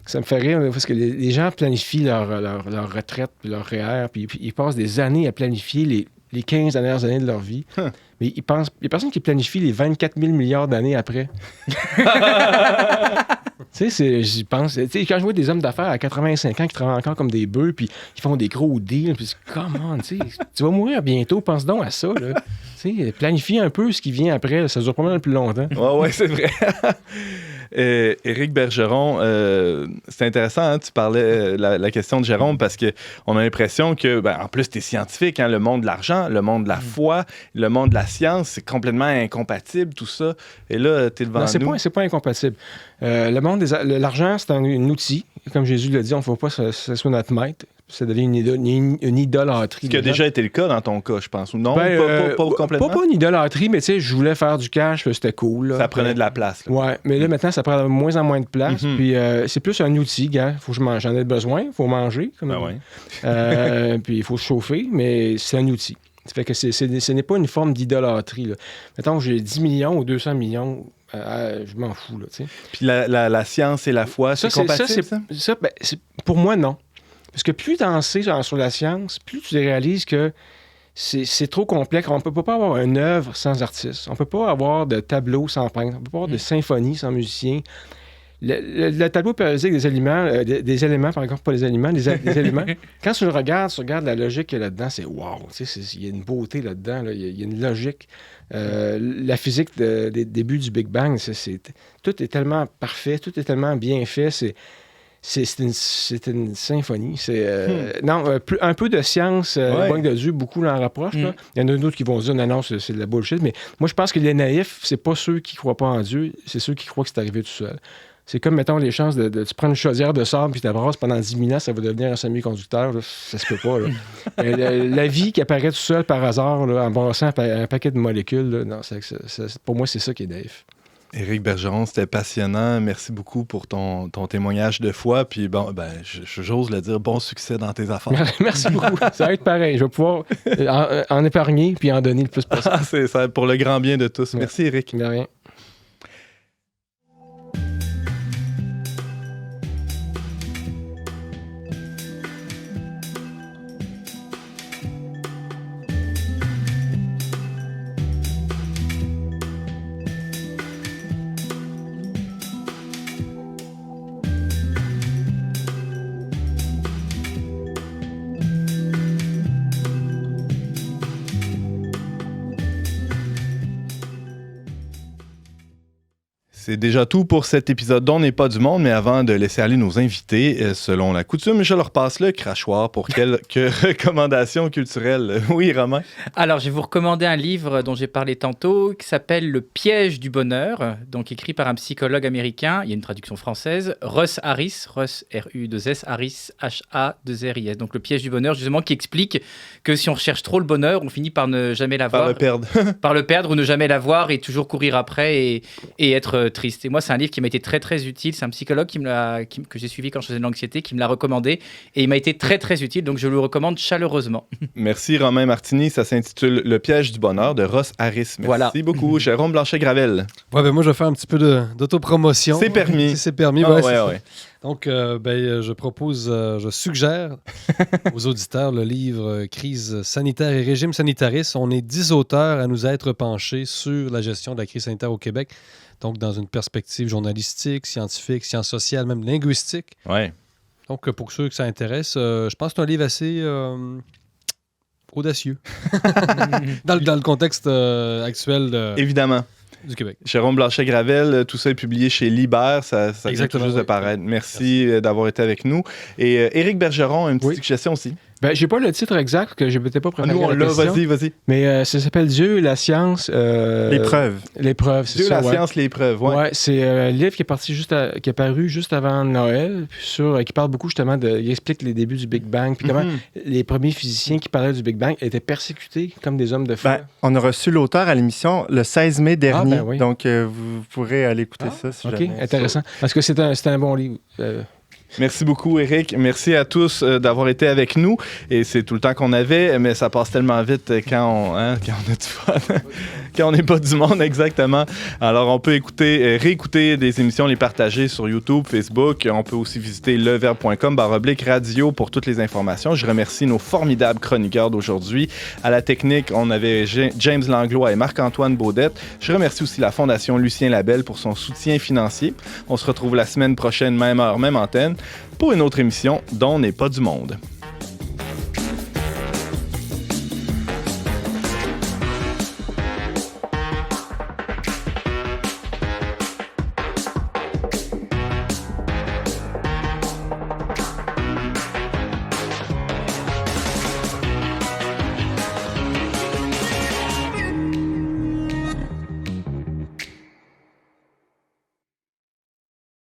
Ça me fait rire, parce que les gens planifient leur retraite, puis leur REER, puis ils passent des années à planifier les 15 dernières années de leur vie. Mais il y a personne qui planifie les 24 000 milliards d'années après. Tu sais, j'y pense. Tu sais, quand je vois des hommes d'affaires à 85 ans qui travaillent encore comme des bœufs, puis ils font des gros deals, puis comment, tu sais, tu vas mourir bientôt, pense donc à ça, là. Tu sais, planifie un peu ce qui vient après, là, ça dure pas mal plus longtemps. Ouais, c'est vrai. Éric Bergeron, c'est intéressant, hein, tu parlais la question de Jérôme, parce qu'on a l'impression que, en plus, tu es scientifique, hein, le monde de l'argent, le monde de la foi, le monde de la science, c'est complètement incompatible, tout ça. Et là, tu es devant nous. C'est pas incompatible. Le monde l'argent, c'est un outil. Comme Jésus l'a dit, on ne faut pas que ce soit notre maître. Ça devient une idolâtrie. Ce qui a déjà été le cas dans ton cas, je pense, ou non? Pas complètement? Pas une idolâtrie, mais tu sais, je voulais faire du cash, c'était cool. Là. Ça prenait de la place. Là. Ouais, mais là, maintenant, ça prend de moins en moins de place. Puis c'est plus un outil, gars. Faut que j'en ai besoin, il faut manger. Puis il faut se chauffer, mais c'est un outil. Ça fait que ce n'est pas une forme d'idolâtrie. Là. Mettons que j'ai 10 millions ou 200 millions, je m'en fous. Là, puis la science et la foi, c'est compatible, ça? Pour moi, non. Parce que plus tu en sais sur la science, plus tu réalises que c'est trop complexe. On ne peut pas avoir une œuvre sans artiste. On ne peut pas avoir de tableau sans peintre. On ne peut pas avoir de symphonie sans musicien. Le tableau périodique des éléments, par exemple, pas les aliments, des éléments, quand tu le regardes, tu regardes la logique qu'il y a là-dedans, c'est wow! Il y a une beauté là-dedans, là, il y a une logique. La physique des débuts du Big Bang, tout est tellement parfait, tout est tellement bien fait. C'est une symphonie. Un peu de science, manque de Dieu, beaucoup l'en rapprochent. Là. Il y en a d'autres qui vont dire non, c'est de la bullshit. Mais moi, je pense que les naïfs, c'est pas ceux qui croient pas en Dieu, c'est ceux qui croient que c'est arrivé tout seul. C'est comme, mettons, les chances de tu prends une chaudière de sable puis tu t'abrasses pendant 10 000 ans, ça va devenir un semi-conducteur. Là. Ça se peut pas. Là. La vie qui apparaît tout seul par hasard, là, en brassant un paquet de molécules, là, non, pour moi, c'est ça qui est naïf. Éric Bergeron, c'était passionnant. Merci beaucoup pour ton témoignage de foi. Puis j'ose le dire, bon succès dans tes affaires. Merci beaucoup. Ça va être pareil. Je vais pouvoir en épargner puis en donner le plus possible. C'est ça, pour le grand bien de tous. Ouais. Merci, Éric. De rien. C'est déjà tout pour cet épisode d'On n'est pas du monde, mais avant de laisser aller nos invités, selon la coutume, je leur passe le crachoir pour quelques recommandations culturelles. Oui, Romain? Alors, je vais vous recommander un livre dont j'ai parlé tantôt, qui s'appelle Le piège du bonheur, donc écrit par un psychologue américain, il y a une traduction française, Russ Harris, Russ R-U-2-S, Harris, H-A-2-R-I-S. Donc, Le piège du bonheur, justement, qui explique que si on recherche trop le bonheur, on finit par ne jamais l'avoir. Par le perdre. Par le perdre ou ne jamais l'avoir et toujours courir après et être triste. Et moi, c'est un livre qui m'a été très, très utile. C'est un psychologue que j'ai suivi quand je faisais de l'anxiété, qui me l'a recommandé. Et il m'a été très, très utile. Donc, je le recommande chaleureusement. Merci, Romain Martini. Ça s'intitule Le piège du bonheur de Russ Harris. Merci beaucoup. Jérôme Blanchet-Gravel. Ouais, ben moi, je vais faire un petit peu d'autopromotion. C'est permis. Si c'est permis, Ah, ouais. Donc, je suggère aux auditeurs le livre Crise sanitaire et régime sanitariste. On est 10 auteurs à nous être penchés sur la gestion de la crise sanitaire au Québec. Donc, dans une perspective journalistique, scientifique, sciences sociales, même linguistique. Ouais. Donc, pour ceux que ça intéresse, je pense que c'est un livre assez audacieux dans le contexte actuel Évidemment. du Québec. Jérôme Blanchet-Gravel, tout ça est publié chez Libère, ça vient tout juste de paraître. Merci d'avoir été avec nous. Et Éric Bergeron, une petite suggestion aussi. Ben, j'ai pas le titre exact, que je n'étais pas préparé. Nous, on l'a, vas-y. Mais ça s'appelle Dieu, la science... L'épreuve. L'épreuve, c'est Dieu, ça, la science, l'épreuve, ouais. Ouais, c'est un livre qui est paru juste avant Noël, qui parle beaucoup justement il explique les débuts du Big Bang, puis comment les premiers physiciens qui parlaient du Big Bang étaient persécutés comme des hommes de foi. On a reçu l'auteur à l'émission le 16 mai dernier, oui. donc vous pourrez aller écouter ça si OK, jamais. intéressant. Parce que c'est un bon livre. Merci beaucoup, Éric. Merci à tous d'avoir été avec nous. Et c'est tout le temps qu'on avait, mais ça passe tellement vite quand on a du fun. Quand on n'est pas du monde, exactement. Alors, on peut réécouter des émissions, les partager sur YouTube, Facebook. On peut aussi visiter leverbe.com/radio pour toutes les informations. Je remercie nos formidables chroniqueurs d'aujourd'hui. À la technique, on avait James Langlois et Marc-Antoine Baudette. Je remercie aussi la Fondation Lucien Labelle pour son soutien financier. On se retrouve la semaine prochaine, même heure, même antenne, pour une autre émission dont n'est pas du monde.